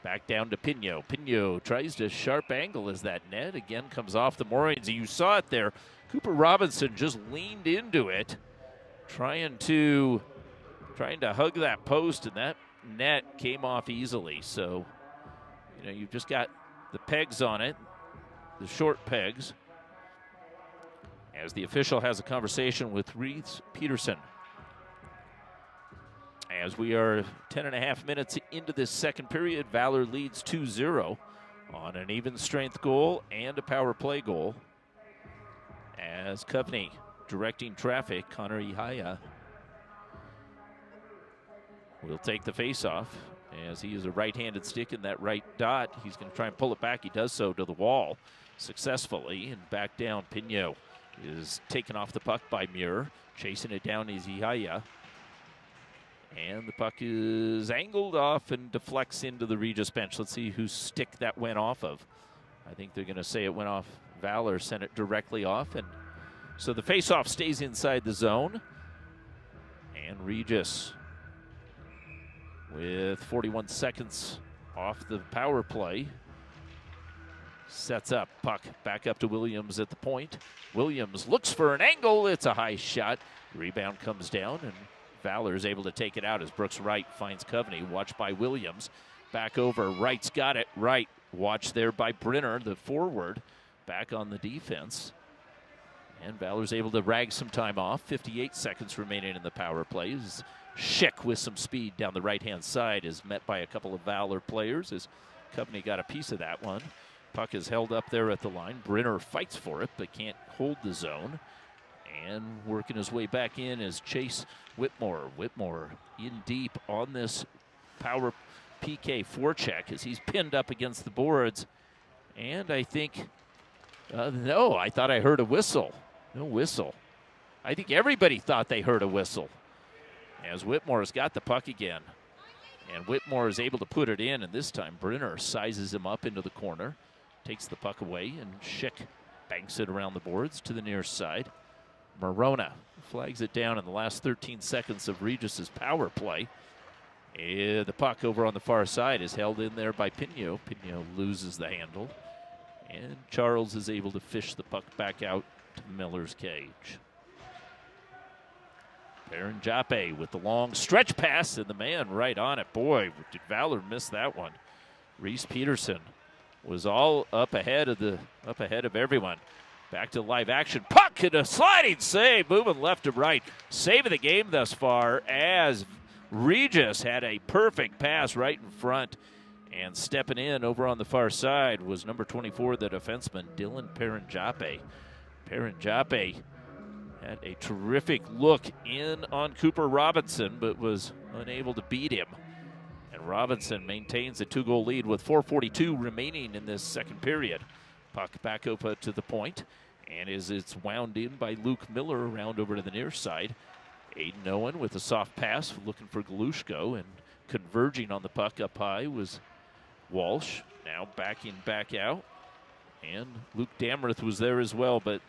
Back down to Pino. Pino tries to sharp angle as that net again comes off the moorings. You saw it there. Cooper Robinson just leaned into it, trying to hug that post, and that net came off easily. So, you've just got the pegs on it, the short pegs, as the official has a conversation with Reese Peterson. As we are 10.5 minutes into this second period, Valor leads 2-0 on an even strength goal and a power play goal. As Coveney directing traffic, Connor Ihaya will take the faceoff as he is a right-handed stick in that right dot. He's going to try and pull it back. He does so to the wall successfully, and back down. Pino is taken off the puck by Muir. Chasing it down is Ihaya. And the puck is angled off and deflects into the Regis bench. Let's see whose stick that went off of. I think they're going to say it went off. Valor sent it directly off. And so the faceoff stays inside the zone. And Regis, with 41 seconds off the power play, sets up. Puck back up to Williams at the point. Williams looks for an angle. It's a high shot. Rebound comes down, and Valor is able to take it out as Brooks Wright finds Coveney. Watched by Williams. Back over. Wright's got it. Wright watched there by Brenner, the forward, back on the defense. And Valor's able to rag some time off. 58 seconds remaining in the power play. Schick with some speed down the right-hand side is met by a couple of Valor players as Coveney got a piece of that one. Puck is held up there at the line. Brenner fights for it but can't hold the zone. And working his way back in is Chase Whitmore. Whitmore in deep on this power PK forecheck as he's pinned up against the boards. And I think, no, I thought I heard a whistle. No whistle. I think everybody thought they heard a whistle as Whitmore's got the puck again. And Whitmore is able to put it in, and this time Brenner sizes him up into the corner, takes the puck away, and Schick banks it around the boards to the near side. Morona flags it down in the last 13 seconds of Regis's power play. The puck over on the far side is held in there by Pino. Pino loses the handle. And Charles is able to fish the puck back out to Miller's cage. Paranjape with the long stretch pass, and the man right on it. Boy, did Valor miss that one. Reese Peterson was all up ahead of everyone. Back to live action. Puck and a sliding save, moving left to right. Save of the game thus far as Regis had a perfect pass right in front. And stepping in over on the far side was number 24, the defenseman, Dylan Paranjape. Paranjape had a terrific look in on Cooper Robinson, but was unable to beat him. And Robinson maintains a 2-goal lead with 4:42 remaining in this second period. Puck back over to the point, and as it's wound in by Luke Miller around over to the near side. Aiden Owen with a soft pass looking for Galushko, and converging on the puck up high was Walsh. Now backing back out, and Luke Damrith was there as well, but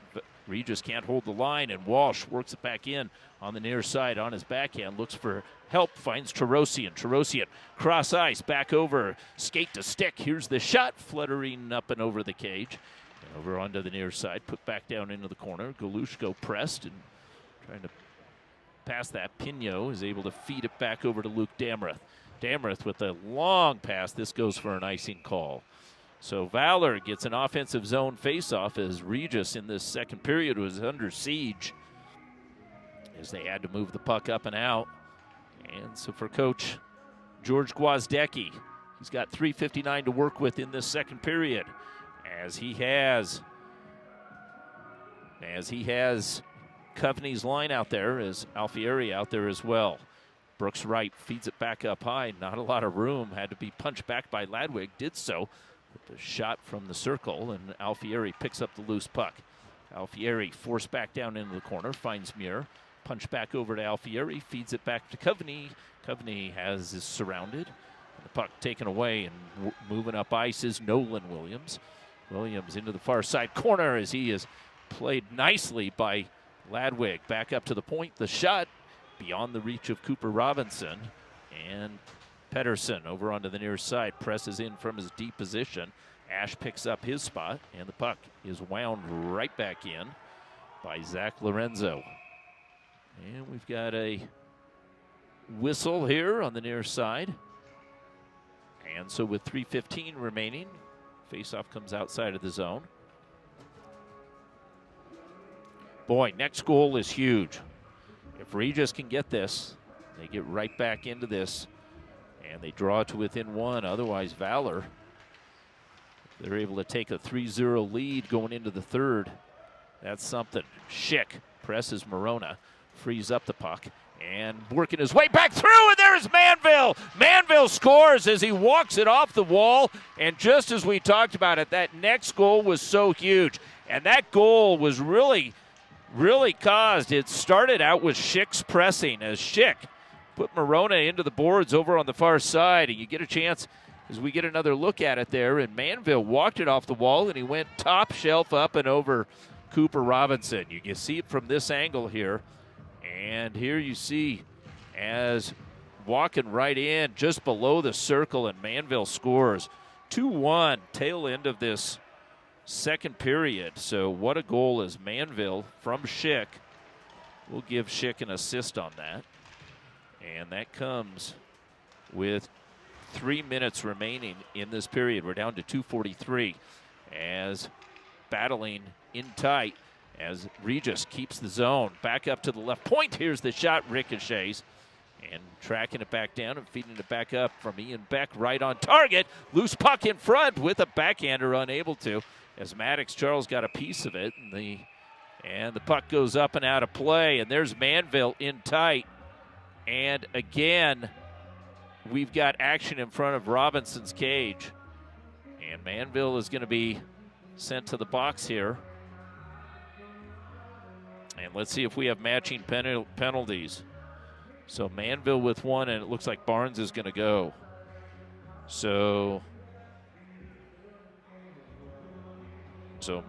Regis can't hold the line, and Walsh works it back in on the near side on his backhand, looks for help, finds Terosian. Terosian cross ice, back over, skate to stick. Here's the shot, fluttering up and over the cage. And over onto the near side, put back down into the corner. Galushko pressed and trying to pass that. Pino is able to feed it back over to Luke Damrith. Damrith with a long pass. This goes for an icing call. So Valor gets an offensive zone faceoff as Regis in this second period was under siege as they had to move the puck up and out. And so for Coach George Gwozdecki, he's got 3:59 to work with in this second period as he has Coveney's line out there, as Alfieri out there as well. Brooks Wright feeds it back up high. Not a lot of room. Had to be punched back by Ladwig. Did so with the shot from the circle, and Alfieri picks up the loose puck. Alfieri forced back down into the corner, finds Muir. Punch back over to Alfieri, feeds it back to Coveney. Coveney is surrounded. The puck taken away, and moving up ice is Nolan Williams. Williams into the far side corner as he is played nicely by Ladwig. Back up to the point, the shot beyond the reach of Cooper Robinson. And Pedersen over onto the near side, presses in from his deep position. Ash picks up his spot, and the puck is wound right back in by Zach Lorenzo. And we've got a whistle here on the near side. And so with 3:15 remaining, faceoff comes outside of the zone. Boy, next goal is huge. If Regis can get this, they get right back into this, and they draw to within one. Otherwise, Valor, they're able to take a 3-0 lead going into the third. That's something. Schick presses Morona, frees up the puck, and working his way back through, and there's Manville. Manville scores as he walks it off the wall, and just as we talked about it, that next goal was so huge. And that goal was really caused. It started out with Schick's pressing as Schick put Morona into the boards over on the far side, and you get a chance as we get another look at it there, and Manville walked it off the wall, and he went top shelf up and over Cooper Robinson. You can see it from this angle here. And here you see as walking right in just below the circle, and Manville scores 2-1 tail end of this second period. So what a goal is Manville from Schick. We'll give Schick an assist on that. And that comes with 3 minutes remaining in this period. We're down to 2:43 as battling in tight as Regis keeps the zone. Back up to the left point. Here's the shot, ricochets. And tracking it back down and feeding it back up from Ian Beck right on target. Loose puck in front with a backhander unable to, as Maddox Charles got a piece of it. And the puck goes up and out of play. And there's Manville in tight. And again, we've got action in front of Robinson's cage. And Manville is going to be sent to the box here. And let's see if we have matching penalties. So Manville with one, and it looks like Barnes is going to go. So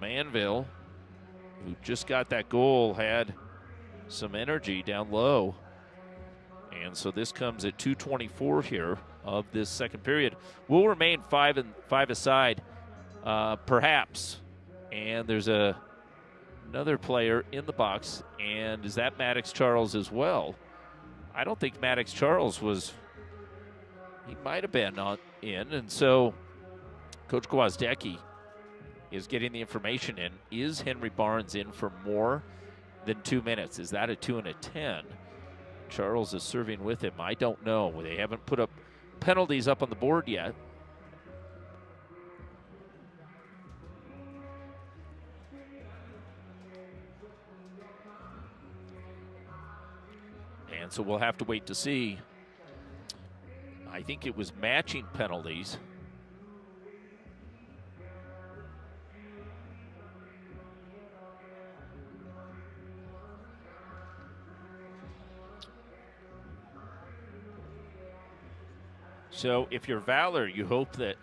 Manville, who just got that goal, had some energy down low. And so this comes at 2:24 here of this second period. We'll remain 5 aside, perhaps. And there's another player in the box, and is that Maddox Charles as well? I don't think Maddox Charles was. He might have been in, and so Coach Gwozdecki is getting the information in. Is Henry Barnes in for more than 2 minutes? Is that a 2 and a 10? Charles is serving with him. I don't know. They haven't put up penalties up on the board yet. And so we'll have to wait to see. I think it was matching penalties. So if you're Valor, you hope that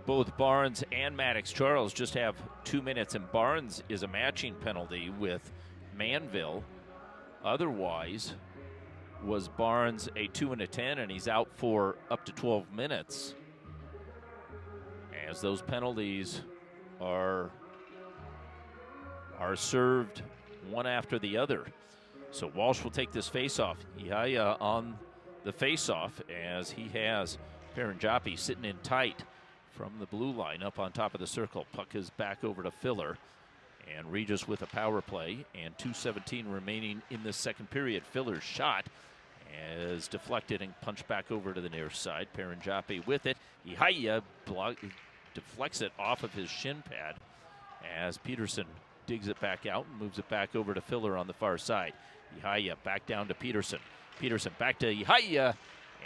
both Barnes and Maddox Charles just have 2 minutes, and Barnes is a matching penalty with Manville. Otherwise, was Barnes a 2 and a 10, and he's out for up to 12 minutes, as those penalties are served one after the other. So Walsh will take this faceoff. Ihaya on the faceoff, as he has Paranjapi sitting in tight from the blue line up on top of the circle. Puck is back over to Filler, and Regis with a power play, and 2:17 remaining in this second period. Filler's shot is deflected and punched back over to the near side. Paranjapi with it. Ihaya deflects it off of his shin pad as Peterson digs it back out and moves it back over to Filler on the far side. Ihaya back down to Peterson. Peterson back to Ihaya,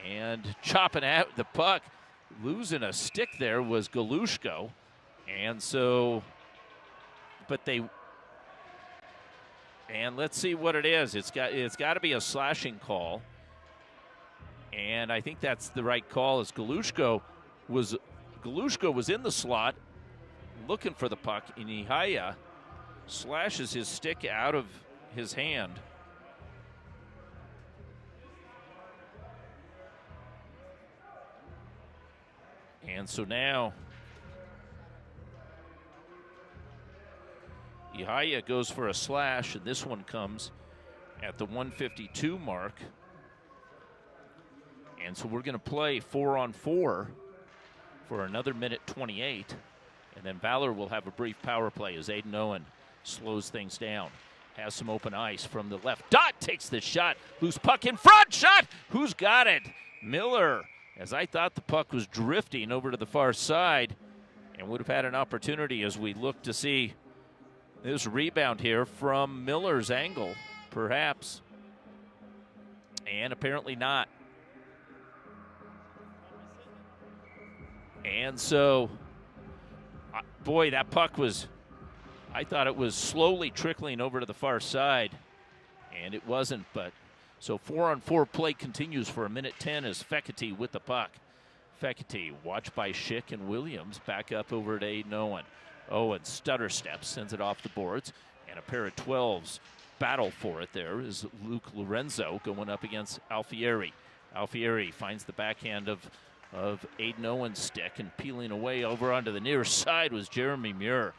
and chopping out the puck. Losing a stick there was Galushko. And so, but they And let's see what it is. It's got to be a slashing call. And I think that's the right call, as Galushko was in the slot looking for the puck. Inihaya slashes his stick out of his hand. And so now Ihaya goes for a slash, and this one comes at the 152 mark. And so we're going to play 4-on-4 for another minute 28. And then Valor will have a brief power play as Aiden Owen slows things down. Has some open ice from the left. Dot takes the shot. Loose puck in front. Shot. Who's got it? Miller. As I thought the puck was drifting over to the far side and would have had an opportunity as we look to see this rebound here from Miller's angle, perhaps. And apparently not. And so, boy, that puck was, I thought it was slowly trickling over to the far side, and it wasn't. But so 4-on-4 play continues for a minute 10 as Fekete with the puck. Fekete, watched by Schick and Williams, back up over to Aiden Owen. Owen stutter steps, sends it off the boards, and a pair of 12s battle for it. There is Luke Lorenzo going up against Alfieri. Alfieri finds the backhand of Aiden Owen's stick, and peeling away over onto the near side was Jeremy Muir.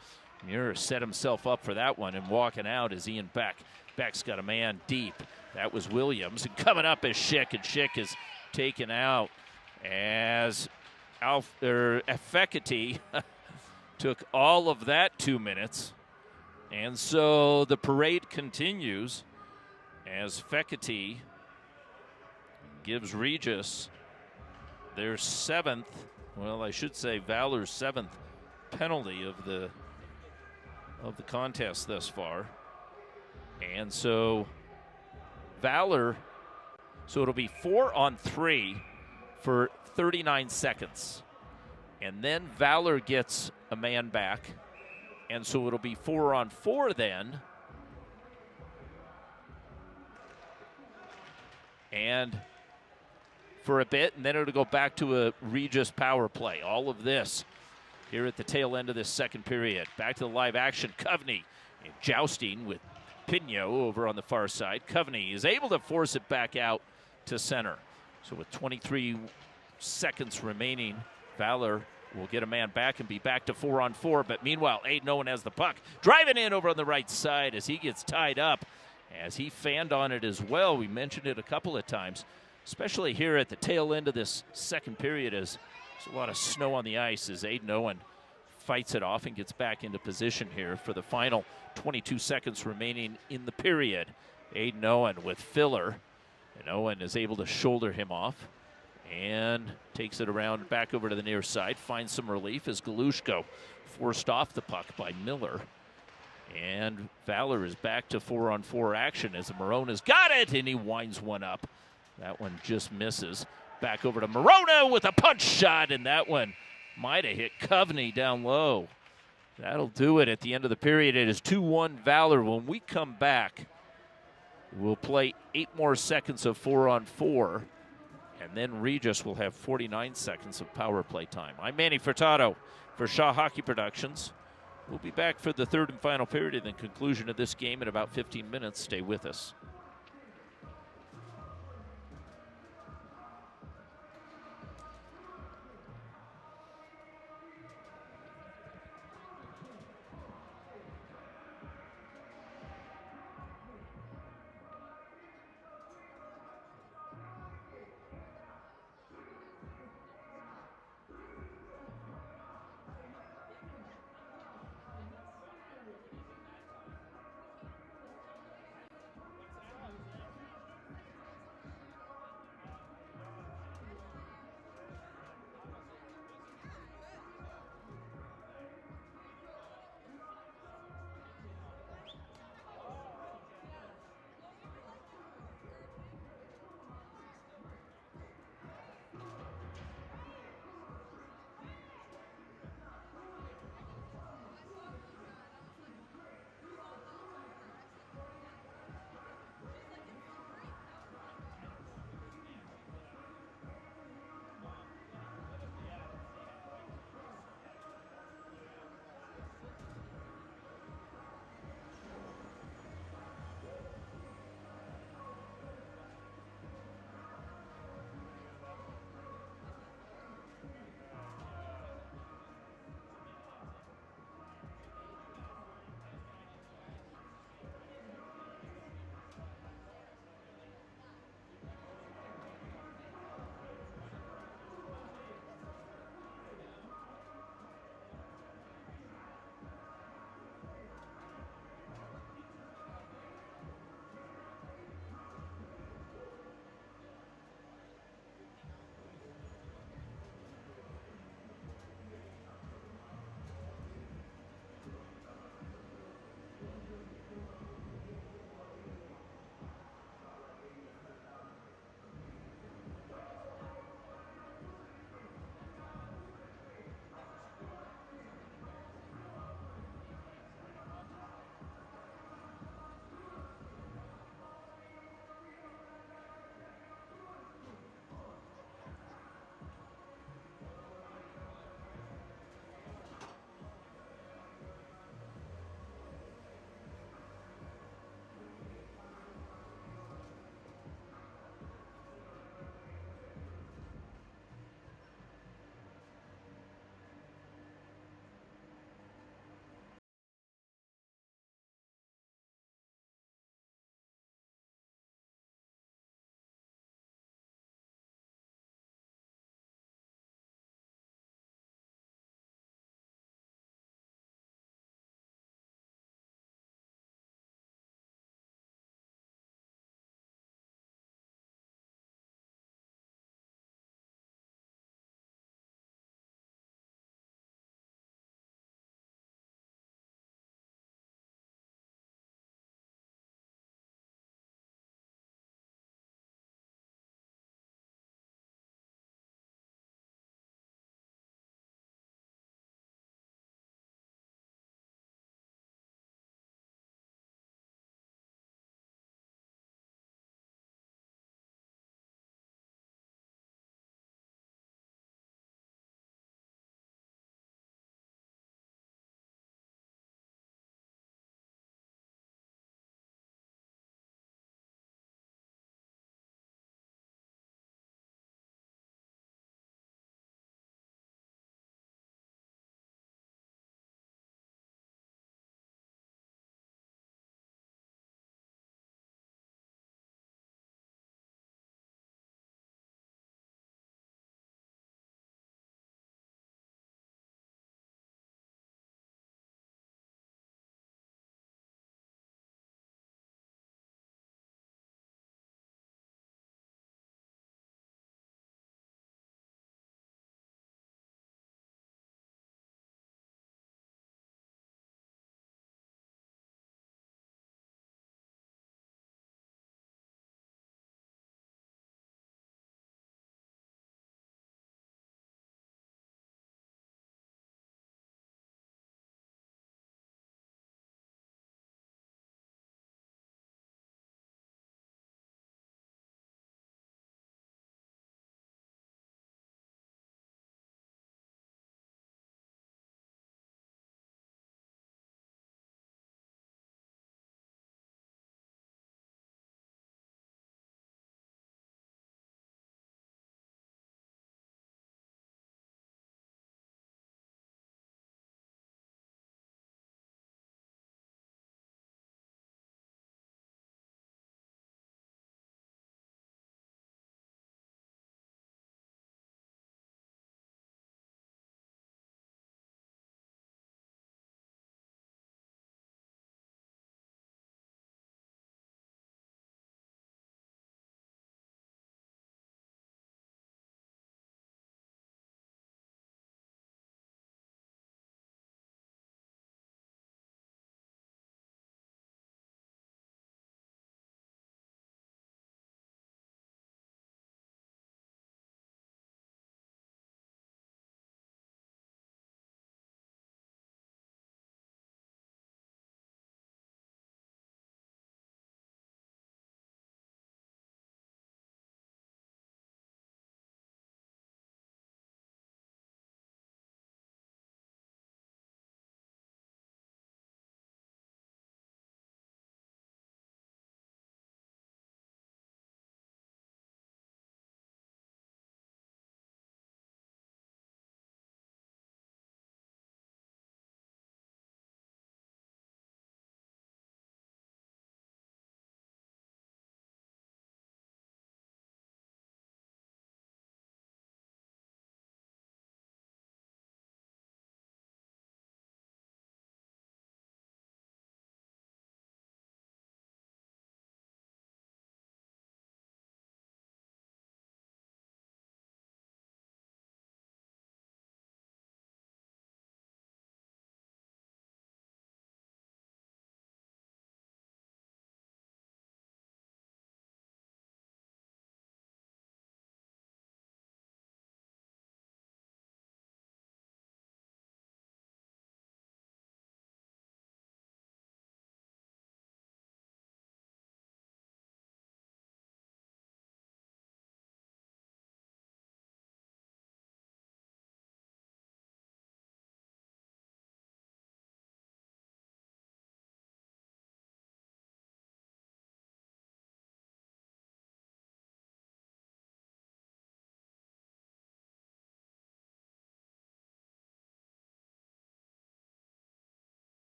Muir set himself up for that one, and walking out is Ian Beck. Beck's got a man deep. That was Williams, and coming up is Schick, and Schick is taken out as Fekete took all of that 2 minutes. And so the parade continues as Fekete gives Regis their 7th, well, I should say Valor's 7th penalty of the contest thus far. And so Valor, so it'll be 4-on-3 for 39 seconds. And then Valor gets a man back. And so it'll be 4-on-4 then. And for a bit, and then it'll go back to a Regis power play. All of this here at the tail end of this second period. Back to the live action. Coveney jousting with Pino over on the far side. Coveney is able to force it back out to center. So with 23 seconds remaining, Valor will get a man back and be back to 4-on-4. But meanwhile, Aiden Owen has the puck. Driving in over on the right side as he gets tied up. As he fanned on it as well. We mentioned it a couple of times, especially here at the tail end of this second period, as there's a lot of snow on the ice as Aiden Owen fights it off and gets back into position here for the final 22 seconds remaining in the period. Aiden Owen with filler, and Owen is able to shoulder him off and takes it around back over to the near side, finds some relief as Galushko forced off the puck by Miller. And Valor is back to 4-on-4 action as Morona's got it, and he winds one up. That one just misses. Back over to Morona with a punch shot, and that one might have hit Coveney down low. That'll do it at the end of the period. It is 2-1 Valor. When we come back, we'll play 8 more seconds of 4-on-4, and then Regis will have 49 seconds of power play time. I'm Manny Furtado for Shaw Hockey Productions. We'll be back for the third and final period and the conclusion of this game in about 15 minutes. Stay with us.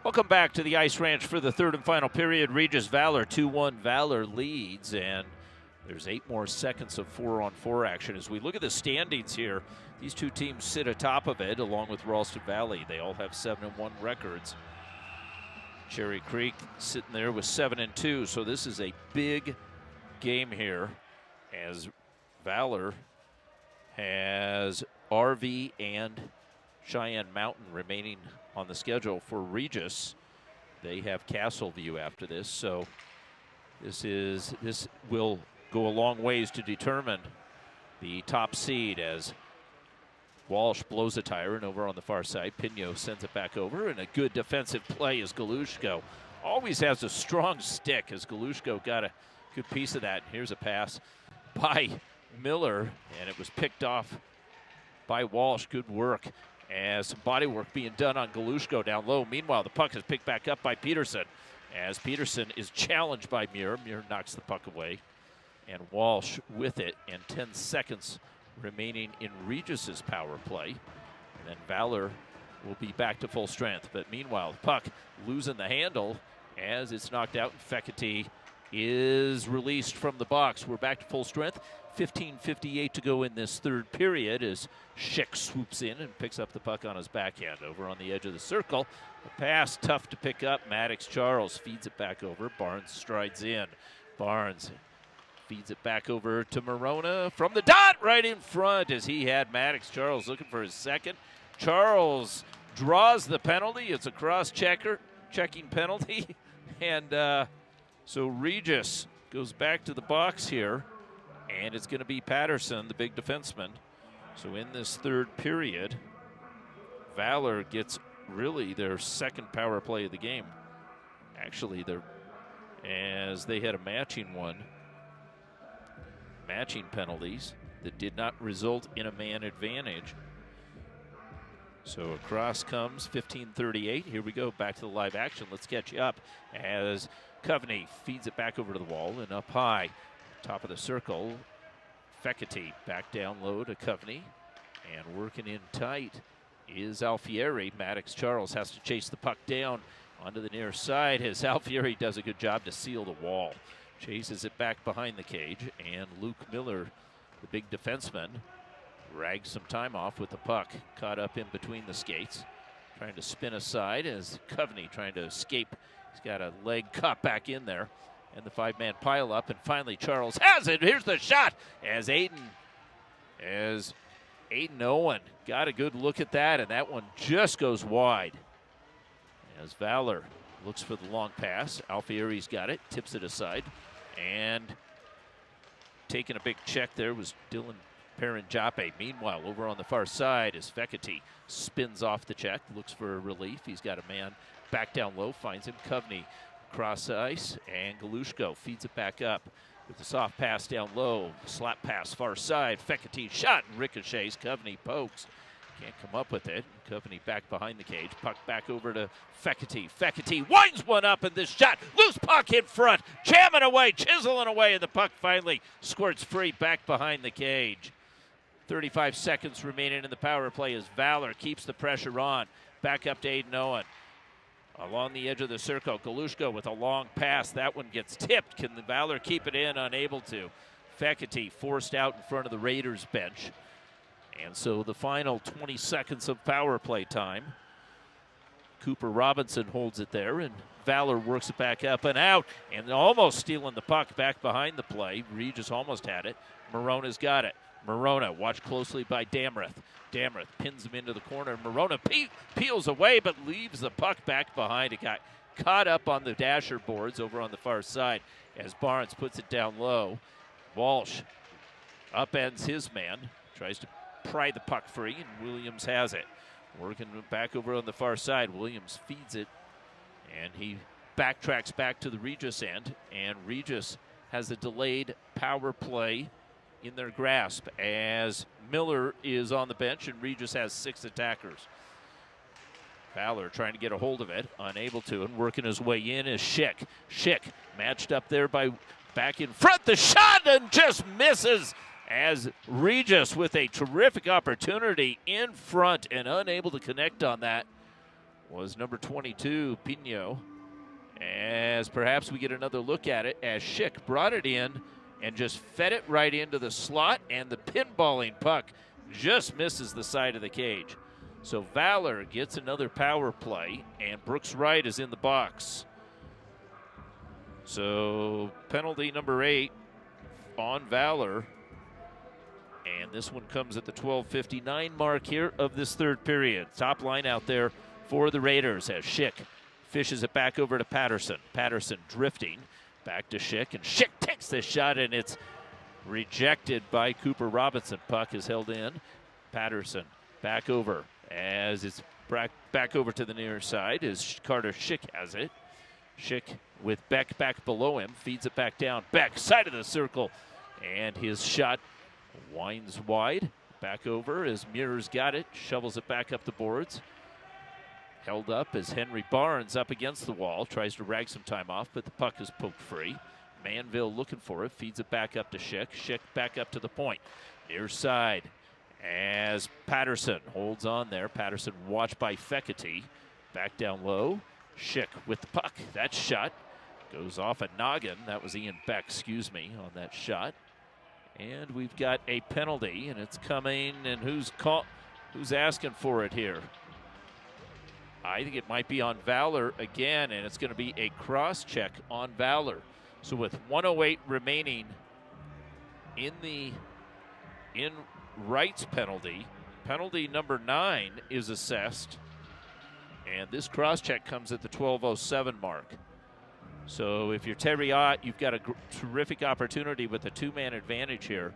Welcome back to the Ice Ranch for the third and final period. Regis Valor 2-1. Valor leads, and there's 8 more seconds of 4-on-4 action. As we look at the standings here, these two teams sit atop of it, along with Ralston Valley. They all have 7-1 records. Cherry Creek sitting there with 7-2, so this is a big game here, as Valor has RV and Cheyenne Mountain remaining on the schedule. For Regis, they have Castleview after this, so this will go a long ways to determine the top seed, as Walsh blows a tire, and over on the far side, Pino sends it back over, and a good defensive play as Galushko always has a strong stick, as Galushko got a good piece of that. Here's a pass by Miller, and it was picked off by Walsh. Good work, as some body work being done on Galushko down low. Meanwhile, the puck is picked back up by Peterson, as Peterson is challenged by Muir. Muir knocks the puck away, and Walsh with it, and 10 seconds remaining in Regis's power play. And then Valor will be back to full strength. But meanwhile, the puck losing the handle as it's knocked out, and Fekete is released from the box. We're back to full strength. 15:58 to go in this third period as Schick swoops in and picks up the puck on his backhand over on the edge of the circle. The pass tough to pick up. Maddox Charles feeds it back over. Barnes strides in. Barnes feeds it back over to Morona from the dot right in front, as he had Maddox Charles looking for his second. Charles draws the penalty. It's a cross-checking penalty. And so Regis goes back to the box here, and it's going to be Patterson, the big defenseman. So in this third period, Valor gets really their second power play of the game. Actually, as they had a matching penalties that did not result in a man advantage. So across comes 15:38. Here we go, back to the live action. Let's catch you up as Coveney feeds it back over to the wall and up high. Top of the circle, Fekete back down low to Coveney, and working in tight is Alfieri. Maddox Charles has to chase the puck down onto the near side, as Alfieri does a good job to seal the wall. Chases it back behind the cage, and Luke Miller, the big defenseman, rags some time off with the puck caught up in between the skates, trying to spin aside as Coveney trying to escape. He's got a leg caught back in there, and the 5-man pile up, and finally Charles has it. Here's the shot as Aiden Owen got a good look at that, and that one just goes wide. As Valor looks for the long pass, Alfieri's got it, tips it aside, and taking a big check there was Dylan Paranjape. Meanwhile, over on the far side is Fekete. Spins off the check, looks for relief. He's got a man back down low, finds him. Coveney cross ice, and Galushko feeds it back up with the soft pass down low. Slap pass far side. Fekete shot and ricochets. Coveney pokes. Can't come up with it. Coveney back behind the cage. Puck back over to Fekete. Fekete winds one up, and this shot. Loose puck in front. Jamming away, chiseling away, and the puck finally squirts free back behind the cage. 35 seconds remaining in the power play as Valor keeps the pressure on. Back up to Aiden Owen. Along the edge of the circle, Galushko with a long pass. That one gets tipped. Can the Valor keep it in? Unable to. Fekete forced out in front of the Raiders bench. And so the final 20 seconds of power play time. Cooper Robinson holds it there, and Valor works it back up and out, and almost stealing the puck back behind the play. Regis almost had it. Morona's got it. Morona watched closely by Damreth. Damreth pins him into the corner. Morona peels away, but leaves the puck back behind. It got caught up on the dasher boards over on the far side as Barnes puts it down low. Walsh upends his man, tries to pry the puck free, and Williams has it. Working back over on the far side, Williams feeds it, and he backtracks back to the Regis end, and Regis has a delayed power play in their grasp as Miller is on the bench and Regis has 6 attackers. Valor trying to get a hold of it, unable to, and working his way in is Schick. Schick matched up there by back in front. The shot and just misses as Regis with a terrific opportunity in front and unable to connect on that. was number 22, Pino. As perhaps we get another look at it, as Schick brought it in and just fed it right into the slot, and the pinballing puck just misses the side of the cage. So Valor gets another power play, and Brooks Wright is in the box. So penalty number 8 on Valor. And this one comes at the 12:59 mark here of this third period. Top line out there for the Raiders as Schick fishes it back over to Patterson. Patterson drifting back to Schick, and Schick takes the shot, and it's rejected by Cooper Robinson. Puck is held in. Patterson back over as it's back over to the near side as Carter Schick has it. Schick with Beck back below him, feeds it back down. Beck, side of the circle, and his shot winds wide. Back over as Mears got it, shovels it back up the boards. Held up as Henry Barnes up against the wall, tries to rag some time off, but the puck is poked free. Manville looking for it, feeds it back up to Schick. Schick back up to the point. Near side as Patterson holds on there. Patterson watched by Fekete. Back down low. Schick with the puck. That shot goes off a noggin. That was Ian Beck, on that shot. And we've got a penalty, and it's coming, and who's asking for it here? I think it might be on Valor again, and it's going to be a cross-check on Valor. So with 1:08 remaining in Wright's penalty number 9 is assessed, and this cross-check comes at the 12:07 mark. So if you're Terry Ott, you've got a terrific opportunity with a 2-man advantage here.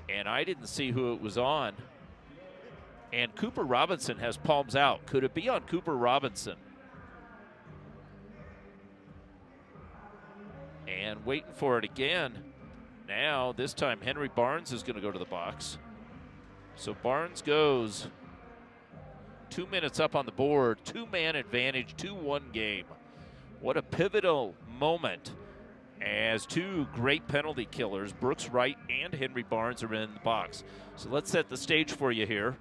And I didn't see who it was on. And Cooper Robinson has palms out. Could it be on Cooper Robinson? And waiting for it again. Now, this time, Henry Barnes is going to go to the box. So Barnes goes. 2 minutes up on the board, 2-man advantage, 2-1 game. What a pivotal moment as 2 great penalty killers, Brooks Wright and Henry Barnes, are in the box. So let's set the stage for you here.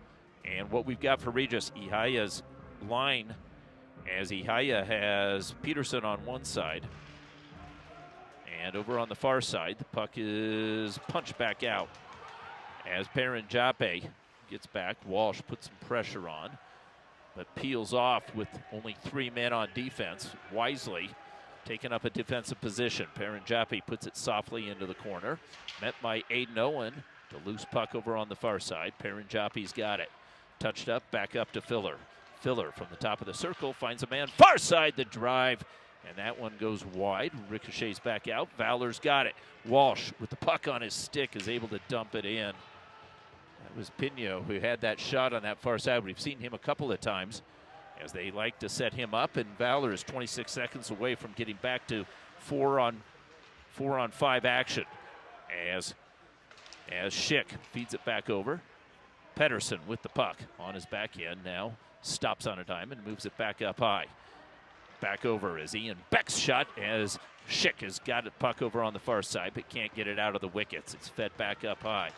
And what we've got for Regis, Ihaya's line, as Ihaya has Peterson on one side. And over on the far side, the puck is punched back out. As Perrin Jape gets back, Walsh puts some pressure on, but peels off with only 3 men on defense. Wisely taking up a defensive position. Perrin Jape puts it softly into the corner. Met by Aiden Owen. The loose puck over on the far side. Perrin Jape's got it. Touched up, back up to Filler. Filler from the top of the circle finds a man. Far side, the drive. And that one goes wide. Ricochets back out. Valor's got it. Walsh with the puck on his stick is able to dump it in. That was Pino who had that shot on that far side. We've seen him a couple of times as they like to set him up, and Valor is 26 seconds away from getting back to 4-on-5 action. As Schick feeds it back over. Pedersen with the puck on his backhand now. Stops on a dime and moves it back up high. Back over is Ian Beck's shot as Schick has got the puck over on the far side but can't get it out of the wickets. It's fed back up high.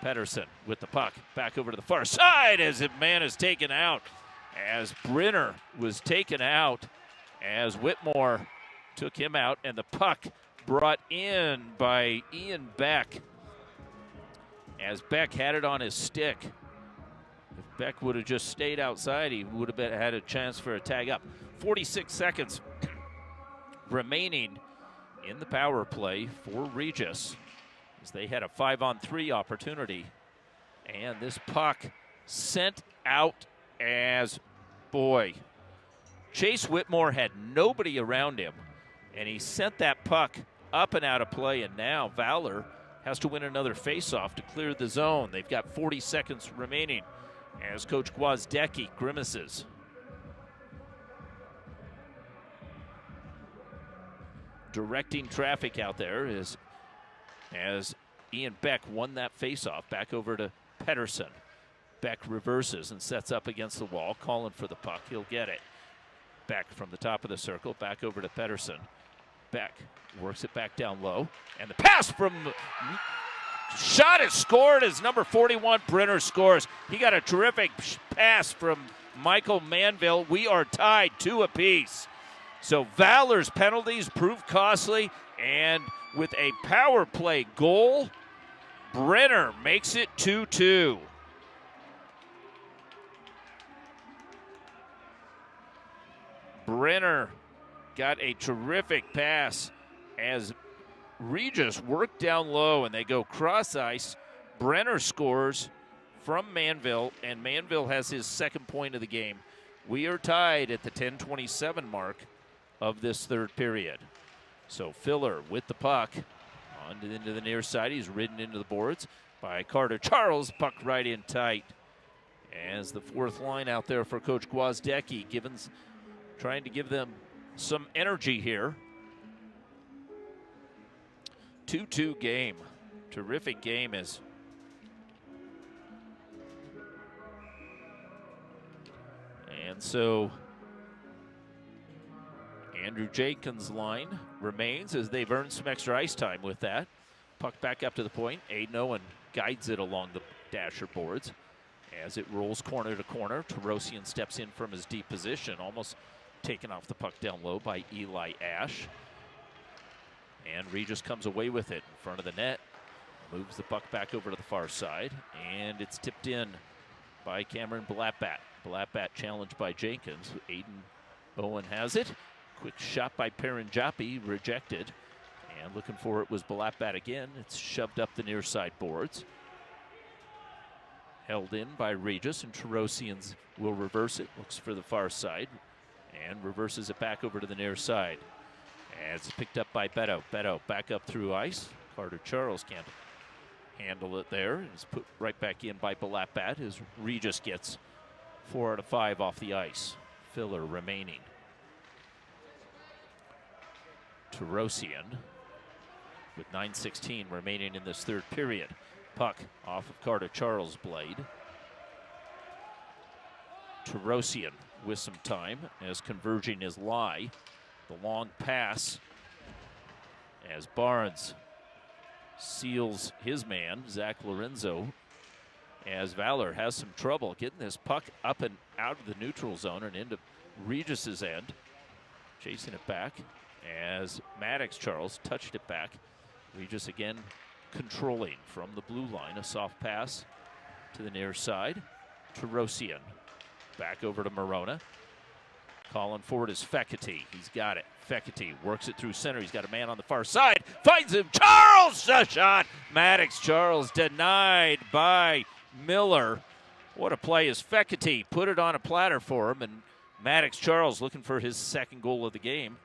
Pedersen with the puck back over to the far side as a man is taken out. As Brenner was taken out as Whitmore took him out, and the puck brought in by Ian Beck. As Beck had it on his stick. If Beck would have just stayed outside, he would have had a chance for a tag up. 46 seconds remaining in the power play for Regis, as they had a 5-on-3 opportunity. And this puck sent out as, boy, Chase Whitmore had nobody around him, and he sent that puck up and out of play, and now Valor has to win another faceoff to clear the zone. They've got 40 seconds remaining as Coach Gwozdecki grimaces. Directing traffic out there is as Ian Beck won that faceoff back over to Pedersen. Beck reverses and sets up against the wall, calling for the puck. He'll get it. Beck from the top of the circle, back over to Pedersen. Beck works it back down low, and the pass from shot is scored as number 41 Brenner scores. He got a terrific pass from Michael Manville. We are tied 2 apiece. So Valor's penalties proved costly, and with a power play goal, Brenner makes it 2-2. Brenner got a terrific pass as Regis worked down low, and they go cross ice. Brenner scores from Manville, and Manville has his second point of the game. We are tied at the 10:27 mark of this third period. So Filler with the puck into the near side. He's ridden into the boards by Carter Charles. Puck right in tight. As the fourth line out there for Coach Gwozdecki, trying to give them some energy here. 2-2 game. Terrific game as and so Andrew Jenkins' line remains as they've earned some extra ice time with that. Puck back up to the point. Aiden Owen guides it along the dasher boards as it rolls corner to corner. Tarosian steps in from his deep position, almost taken off the puck down low by Eli Ash. And Regis comes away with it in front of the net. Moves the puck back over to the far side, and it's tipped in by Cameron Blattbat. Blattbat challenged by Jenkins. Aiden Owen has it. Quick shot by Paranjapi, rejected. And looking for it was Blattbat again. It's shoved up the near side boards. Held in by Regis, and Tarosians will reverse it. Looks for the far side and reverses it back over to the near side. And it's picked up by Beto. Beto back up through ice. Carter Charles can't handle it there. It's put right back in by Blattbat as Regis gets 4 out of 5 off the ice. Filler remaining. Tarosian with 9:16 remaining in this third period. Puck off of Carter Charles' blade. Tarosian with some time as converging is Lai. The long pass as Barnes seals his man, Zach Lorenzo, as Valor has some trouble getting this puck up and out of the neutral zone and into Regis's end. Chasing it back as Maddox Charles touched it back. Regis again controlling from the blue line. A soft pass to the near side. Tarosian back over to Morona. Calling forward is Fekete. He's got it. Fekete works it through center. He's got a man on the far side. Finds him. Charles, a shot. Maddox Charles denied by Miller. What a play is Fekete. Put it on a platter for him, and Maddox Charles, looking for his second goal of the game,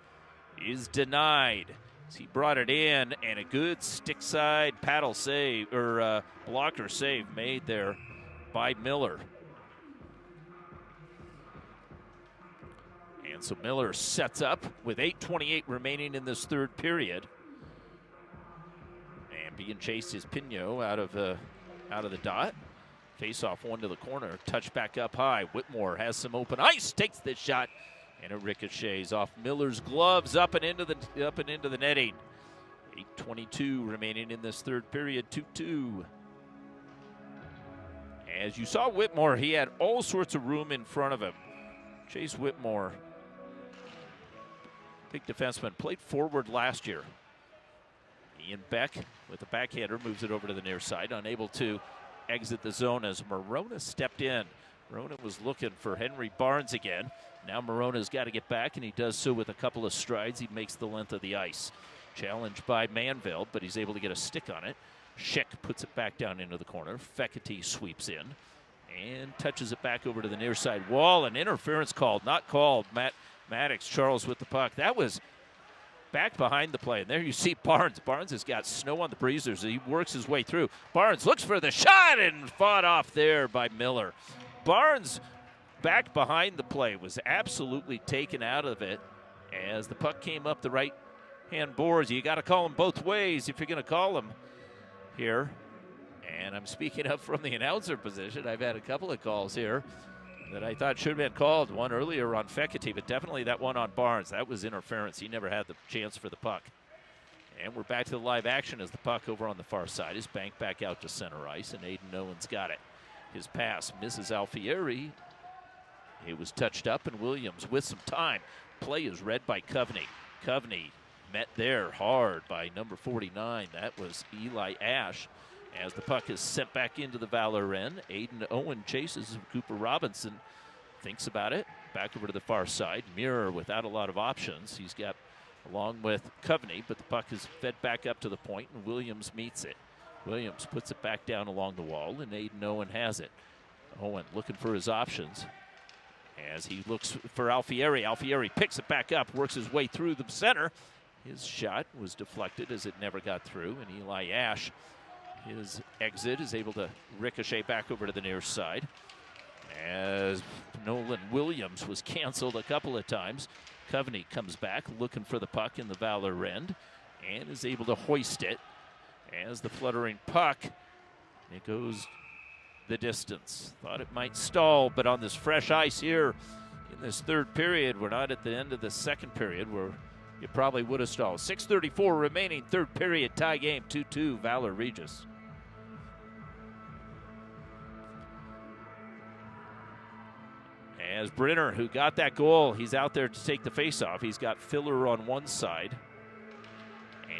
is denied. He brought it in, and a good stick side paddle save, or blocker save made there by Miller. And so Miller sets up with 8:28 remaining in this third period. And being chased is Pino out of the dot. Face off one to the corner, touch back up high. Whitmore has some open ice, takes this shot, and it ricochets off Miller's gloves up and into the netting. 8:22 remaining in this third period, 2-2. As you saw Whitmore, he had all sorts of room in front of him. Chase Whitmore, big defenseman, played forward last year. Ian Beck with the backhander moves it over to the near side, unable to exit the zone as Morona stepped in. Morona was looking for Henry Barnes again. Now Morona's got to get back, and he does so with a couple of strides. He makes the length of the ice. Challenged by Manville, but he's able to get a stick on it. Schick puts it back down into the corner. Fekete sweeps in and touches it back over to the near side wall. An interference called, not called. Maddox Charles with the puck. That was back behind the play. And there you see Barnes. Barnes has got snow on the breezers. He works his way through. Barnes looks for the shot and fought off there by Miller. Barnes back behind the play was absolutely taken out of it as the puck came up the right-hand boards. You got to call them both ways if you're going to call them here. And I'm speaking up from the announcer position. I've had a couple of calls here that I thought should have been called. One earlier on Fekete, but definitely that one on Barnes. That was interference. He never had the chance for the puck. And we're back to the live action as the puck over on the far side is banked back out to center ice, and Aiden Owen's got it. His pass misses Alfieri, It was touched up, and Williams with some time. Play is read by Coveney. Coveney met there hard by number 49. That was Eli Ash. As the puck is sent back into the Valor end, Aiden Owen chases Cooper Robinson. Thinks about it. Back over to the far side. Mirror without a lot of options. He's got along with Coveney, but the puck is fed back up to the point, and Williams meets it. Williams puts it back down along the wall, and Aiden Owen has it. Owen looking for his options as he looks for Alfieri. Alfieri picks it back up, works his way through the center. His shot was deflected as it never got through, and Eli Ash, his exit, is able to ricochet back over to the near side. As Nolan Williams was canceled a couple of times, Coveney comes back looking for the puck in the Valor end and is able to hoist it as the fluttering puck, it goes the distance. Thought it might stall, but on this fresh ice here in this third period, we're not at the end of the second period where it probably would have stalled. 6:34 remaining, third period, tie game, 2-2, Valor Regis. As Brenner, who got that goal, he's out there to take the faceoff. He's got Filler on one side.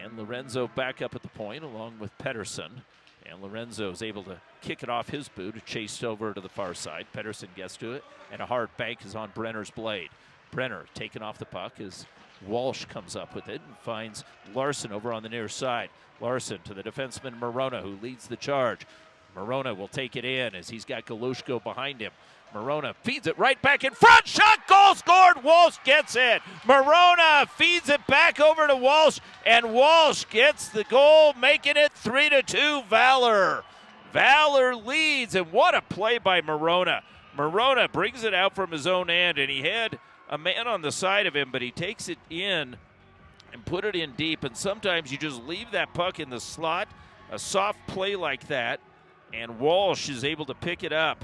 And Lorenzo back up at the point along with Pedersen. And Lorenzo is able to kick it off his boot, chased over to the far side. Pedersen gets to it, and a hard bank is on Brenner's blade. Brenner taking off the puck as Walsh comes up with it and finds Larson over on the near side. Larson to the defenseman Morona, who leads the charge. Morona will take it in as he's got Galushko behind him. Morona feeds it right back in front. Shot, goal scored. Walsh gets it. Morona feeds it back over to Walsh, and Walsh gets the goal, making it 3-2 Valor. Valor leads, and what a play by Morona. Morona brings it out from his own end, and he had a man on the side of him, but he takes it in and put it in deep, and sometimes you just leave that puck in the slot, a soft play like that, and Walsh is able to pick it up.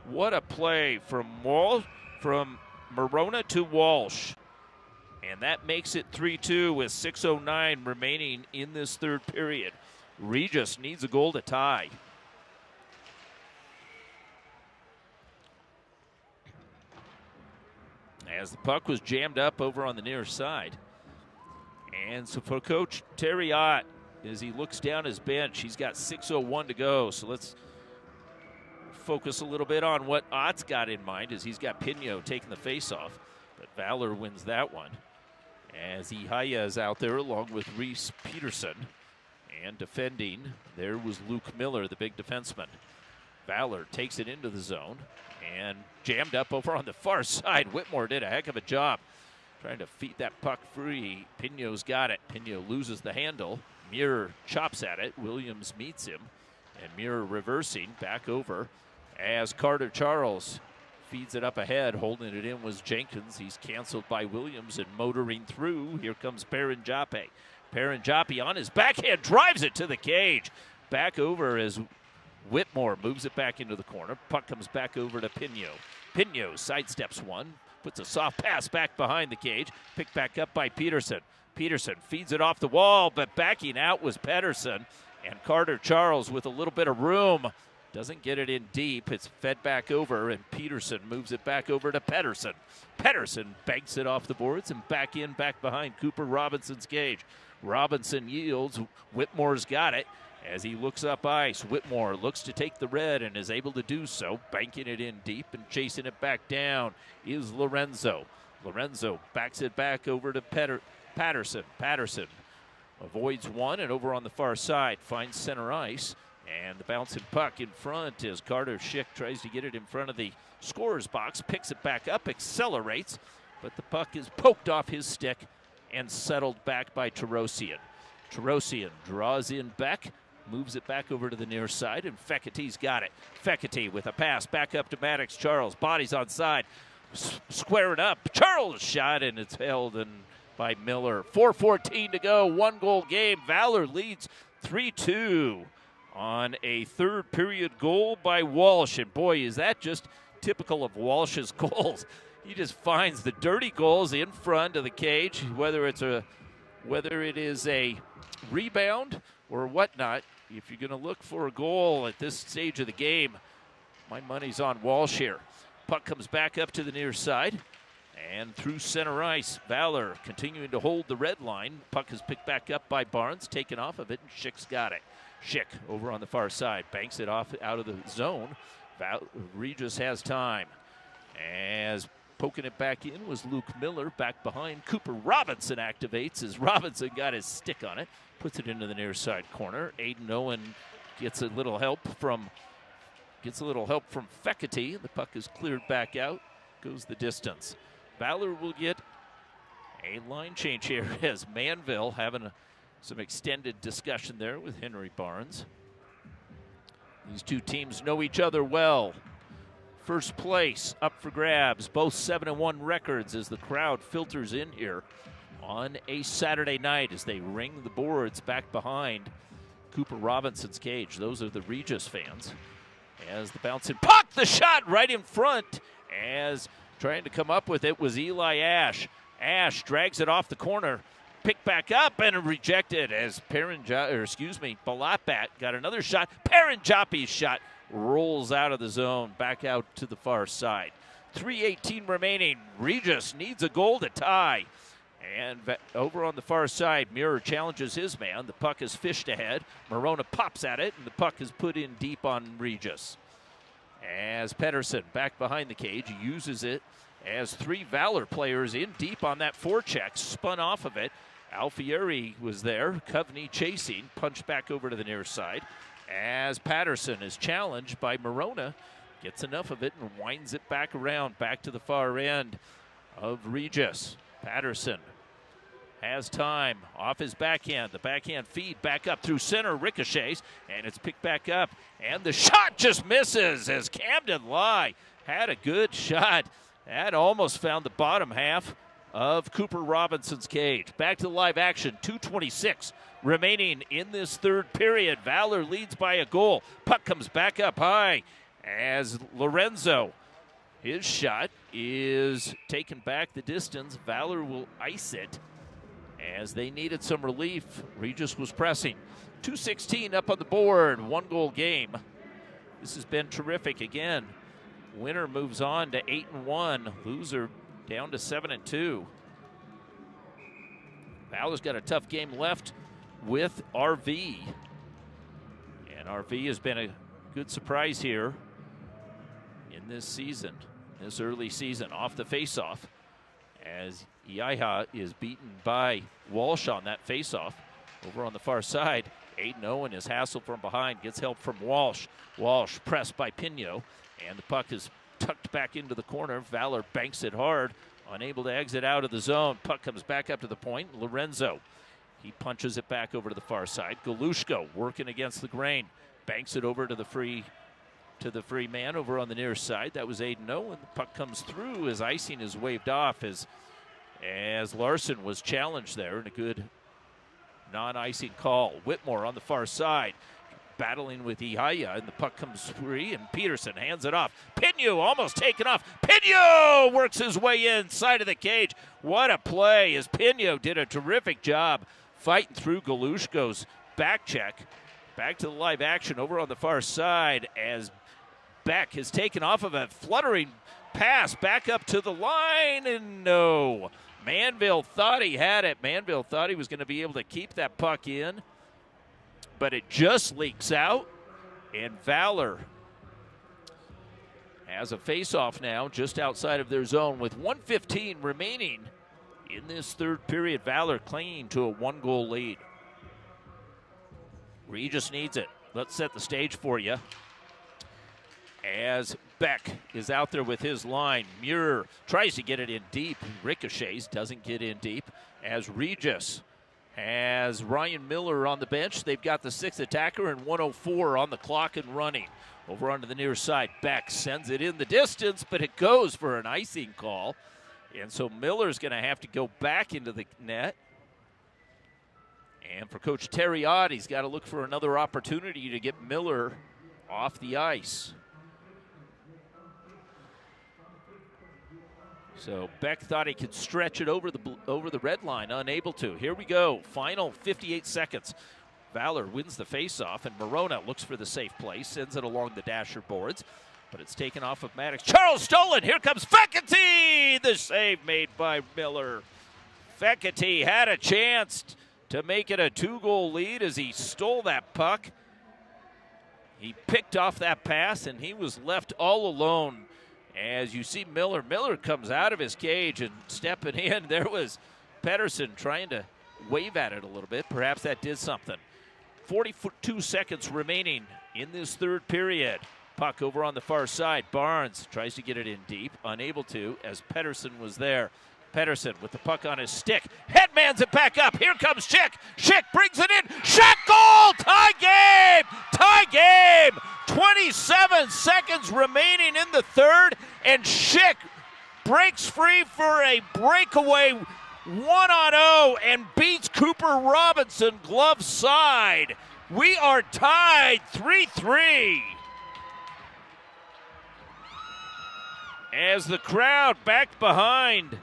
What a play from Morona to Walsh. And that makes it 3-2 with 6:09 remaining in this third period. Regis needs a goal to tie. As the puck was jammed up over on the near side. And so for Coach Terry Ott, as he looks down his bench, he's got 6:01 to go. So let's focus a little bit on what Ott's got in mind, as he's got Pinot taking the face-off. But Valor wins that one. As Ihaya is out there along with Reese Peterson. And defending, there was Luke Miller, the big defenseman. Valor takes it into the zone and jammed up over on the far side. Whitmore did a heck of a job trying to feed that puck free. Pinot's got it. Pinot loses the handle. Muir chops at it. Williams meets him. And Muir reversing back over as Carter Charles feeds it up ahead. Holding it in was Jenkins. He's canceled by Williams and motoring through. Here comes Paranjape. Paranjape on his backhand drives it to the cage. Back over as Whitmore moves it back into the corner. Puck comes back over to Pinot. Pinot sidesteps one. Puts a soft pass back behind the cage. Picked back up by Peterson. Peterson feeds it off the wall, but backing out was Pedersen. And Carter Charles with a little bit of room doesn't get it in deep. It's fed back over, and Peterson moves it back over to Pedersen. Pedersen banks it off the boards and back behind Cooper Robinson's cage. Robinson yields. Whitmore's got it. As he looks up ice, Whitmore looks to take the red and is able to do so, banking it in deep and chasing it back down is Lorenzo. Lorenzo backs it back over to Patterson. Patterson avoids one and over on the far side finds center ice. And the bouncing puck in front as Carter Schick tries to get it in front of the scorer's box, picks it back up, accelerates, but the puck is poked off his stick and settled back by Terosian. Terosian draws in Beck, moves it back over to the near side, and Fekete's got it. Fekete with a pass back up to Maddox Charles. Bodies on side, squaring up. Charles shot, and it's held by Miller. 4:14 to go, one-goal game. Valor leads 3-2 on a third period goal by Walsh. And boy, is that just typical of Walsh's goals. He just finds the dirty goals in front of the cage, whether it is a rebound or whatnot. If you're going to look for a goal at this stage of the game, my money's on Walsh here. Puck comes back up to the near side and through center ice. Valor continuing to hold the red line. Puck is picked back up by Barnes, taken off of it, and Schick's got it. Schick over on the far side, banks it off out of the zone. Regis has time. As poking it back in was Luke Miller back behind. Cooper Robinson activates as Robinson got his stick on it. Puts it into the near side corner. Aiden Owen gets a little help from Fekete. The puck is cleared back out. Goes the distance. Valor will get a line change here as Manville having some extended discussion there with Henry Barnes. These two teams know each other well. First place up for grabs, both 7-1 records as the crowd filters in here on a Saturday night as they ring the boards back behind Cooper Robinson's cage. Those are the Regis fans. As the bouncing puck, the shot right in front, as trying to come up with it was Eli Ash. Ash drags it off the corner, picked back up and rejected as Balapat got another shot. Paranjapi's shot rolls out of the zone, back out to the far side. 3:18 remaining. Regis needs a goal to tie. And over on the far side, Muir challenges his man. The puck is fished ahead. Morona pops at it, and the puck is put in deep on Regis. As Pedersen, back behind the cage, uses it as three Valor players in deep on that forecheck, spun off of it. Alfieri was there, Coveney chasing, punched back over to the near side. As Patterson is challenged by Morona, gets enough of it and winds it back around, back to the far end of Regis. Patterson has time off his backhand. The backhand feed back up through center, ricochets, and it's picked back up. And the shot just misses as Camden Lai had a good shot. That almost found the bottom half of Cooper Robinson's cage. Back to live action, 2:26 remaining in this third period. Valor leads by a goal. Puck comes back up high as Lorenzo, his shot is taken back the distance. Valor will ice it as they needed some relief. Regis was pressing. 2:16 up on the board, 1-goal game. This has been terrific again. Winner moves on to 8-1. Loser down to 7-2. Valor's got a tough game left with RV. And RV has been a good surprise here in this season, this early season, off the faceoff, as Iaiha is beaten by Walsh on that faceoff. Over on the far side, Aiden Owen is hassled from behind, gets help from Walsh. Walsh pressed by Pino, and the puck is tucked back into the corner. Valor banks it hard, unable to exit out of the zone. Puck comes back up to the point. Lorenzo, he punches it back over to the far side. Galushko working against the grain, banks it over to the free man over on the near side. That was Aiden Owen. The puck comes through as icing is waved off as Larson was challenged there, and a good non-icing call. Whitmore on the far side, battling with Ihaya, and the puck comes free, and Peterson hands it off. Pino almost taken off. Pino works his way inside of the cage. What a play, as Pino did a terrific job fighting through Galushko's back check. Back to the live action over on the far side as Beck has taken off of a fluttering pass back up to the line, and no. Manville thought he had it. Manville thought he was going to be able to keep that puck in, but it just leaks out, and Valor has a face-off now just outside of their zone with 1:15 remaining in this third period. Valor clinging to a 1-goal lead. Regis needs it. Let's set the stage for you. As Beck is out there with his line, Muir tries to get it in deep. Ricochets, doesn't get in deep. As Regis has Ryan Miller on the bench. They've got the sixth attacker and 1:04 on the clock and running. Over onto the near side, Beck sends it in the distance, but it goes for an icing call. And so Miller's going to have to go back into the net. And for Coach Terry Ott, he's got to look for another opportunity to get Miller off the ice. So Beck thought he could stretch it over the red line, unable to. Here we go, final 58 seconds. Valor wins the faceoff, and Morona looks for the safe play, sends it along the dasher boards. but it's taken off of Maddox. Charles stolen. Here comes Fecity. The save made by Miller. Fecity had a chance to make it a 2-goal lead as he stole that puck. He picked off that pass, and he was left all alone. As you see Miller comes out of his cage and stepping in. There was Pedersen trying to wave at it a little bit. Perhaps that did something. 42 seconds remaining in this third period. Puck over on the far side. Barnes tries to get it in deep. Unable to, as Pedersen was there. Pedersen with the puck on his stick. Headmans it back up. Here comes Schick. Schick brings it in. Schick goal! Tie game! Tie game! 27 seconds remaining in the third, and Schick breaks free for a breakaway 1-on-0 and beats Cooper Robinson glove side. We are tied 3-3. As the crowd back behind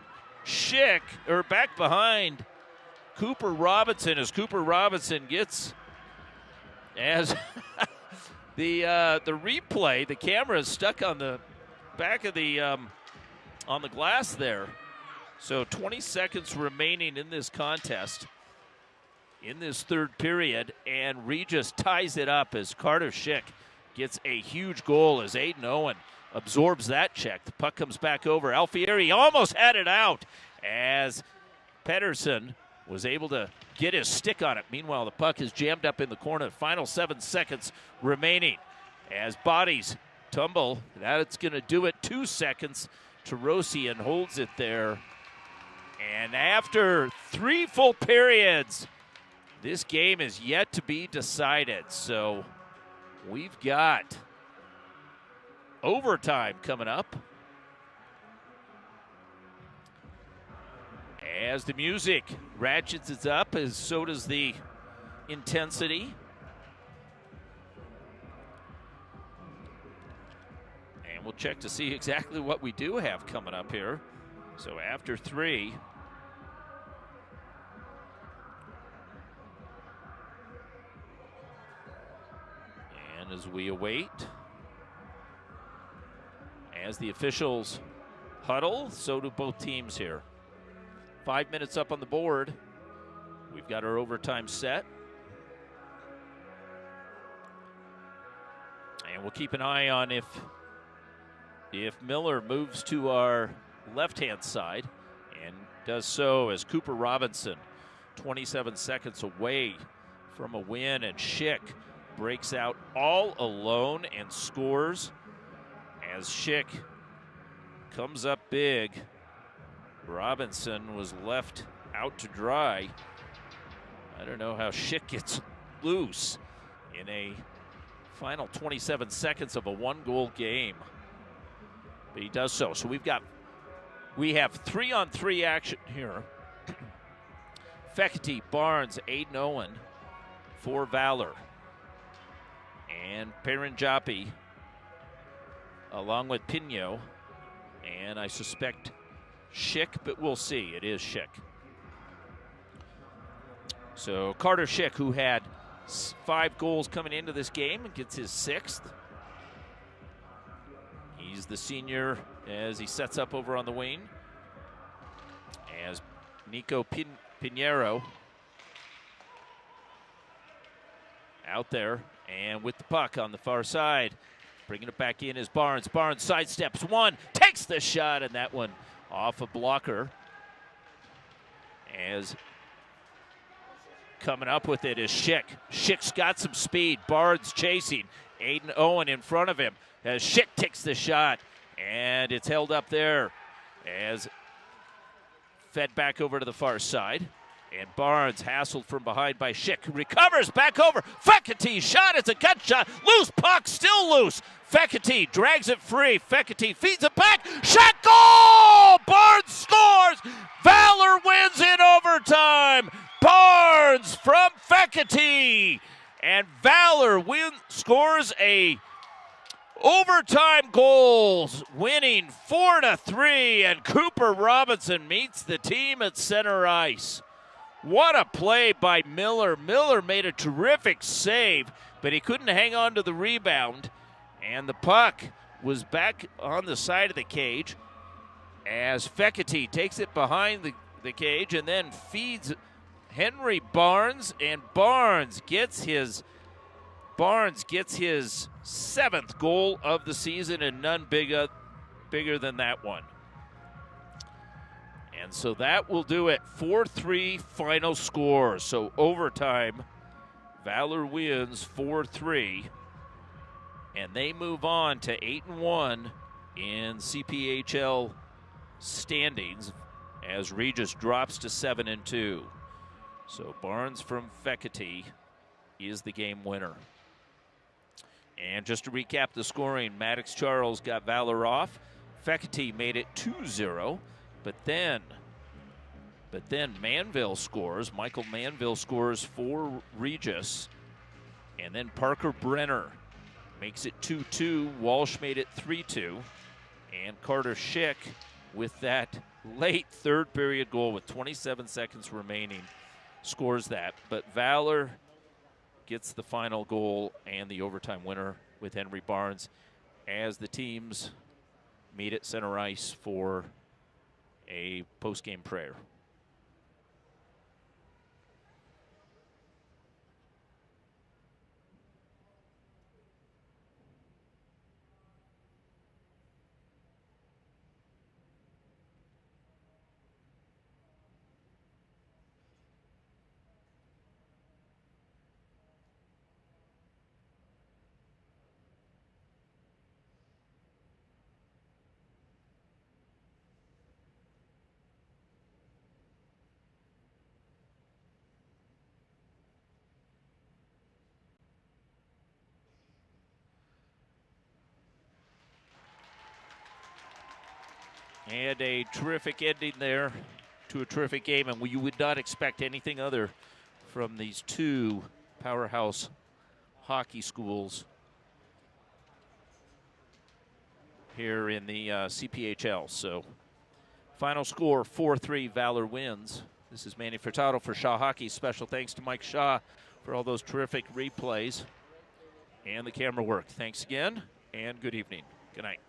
Cooper Robinson, as Cooper Robinson gets, as the replay, the camera is stuck on the back of the on the glass there. So 20 seconds remaining in this contest, in this third period, and Regis ties it up as Carter Schick gets a huge goal as Aiden Owen absorbs that check. The puck comes back over. Alfieri almost had it out as Pedersen was able to get his stick on it. Meanwhile, the puck is jammed up in the corner. Final 7 seconds remaining as bodies tumble. That's going to do it. 2 seconds. Tarosian holds it there. And after 3 full periods, this game is yet to be decided. So we've got overtime coming up. As the music ratchets it up, as so does the intensity. And we'll check to see exactly what we do have coming up here. So after 3, and as we await, as the officials huddle, so do both teams here. 5 minutes up on the board. We've got our overtime set. And we'll keep an eye on if Miller moves to our left-hand side, and does so as Cooper Robinson, 27 seconds away from a win, and Schick breaks out all alone and scores. As Schick comes up big, Robinson was left out to dry. I don't know how Schick gets loose in a final 27 seconds of a 1-goal game, but he does so. So we have 3-on-3 action here. Fecity, Barnes, Aiden Owen for Valor, and Perenjapi along with Pino, and I suspect Schick, but we'll see. It is Schick. So Carter Schick, who had 5 goals coming into this game, and gets his 6th. He's the senior as he sets up over on the wing. As Nico Pinheiro out there, and with the puck on the far side, bringing it back in is Barnes. Barnes sidesteps one, takes the shot, and that one off a blocker. As coming up with it is Schick. Schick's got some speed. Barnes chasing. Aiden Owen in front of him as Schick takes the shot, and it's held up there as fed back over to the far side. And Barnes hassled from behind by Schick. Recovers back over. Fecity shot. It's a gut shot. Loose puck. Still loose. Fecity drags it free. Fecity feeds it back. Shot goal! Barnes scores. Valor wins in overtime. Barnes from Fecity. And Valor scores a overtime goals, winning 4-3. And Cooper Robinson meets the team at center ice. What a play by Miller. Miller made a terrific save, but he couldn't hang on to the rebound. And the puck was back on the side of the cage as Fekete takes it behind the cage and then feeds Henry Barnes, and Barnes gets his 7th goal of the season, and none bigger than that one. And so that will do it. 4-3 final score. So overtime, Valor wins 4-3, and they move on to 8-1 in CPHL standings as Regis drops to 7-2. So Barnes from Fekete is the game winner. And just to recap the scoring, Maddox Charles got Valor off. Fekete made it 2-0, but then Manville scores. Michael Manville scores for Regis, and then Parker Brenner makes it 2-2. Walsh made it 3-2, and Carter Schick with that late third period goal with 27 seconds remaining scores that. But Valor gets the final goal and the overtime winner with Henry Barnes as the teams meet at center ice for a post-game prayer. And a terrific ending there to a terrific game, and you would not expect anything other from these two powerhouse hockey schools here in the CPHL. So final score 4-3, Valor wins. This is Manny Furtado for Shaw Hockey. Special thanks to Mike Shaw for all those terrific replays and the camera work. Thanks again, and good evening. Good night.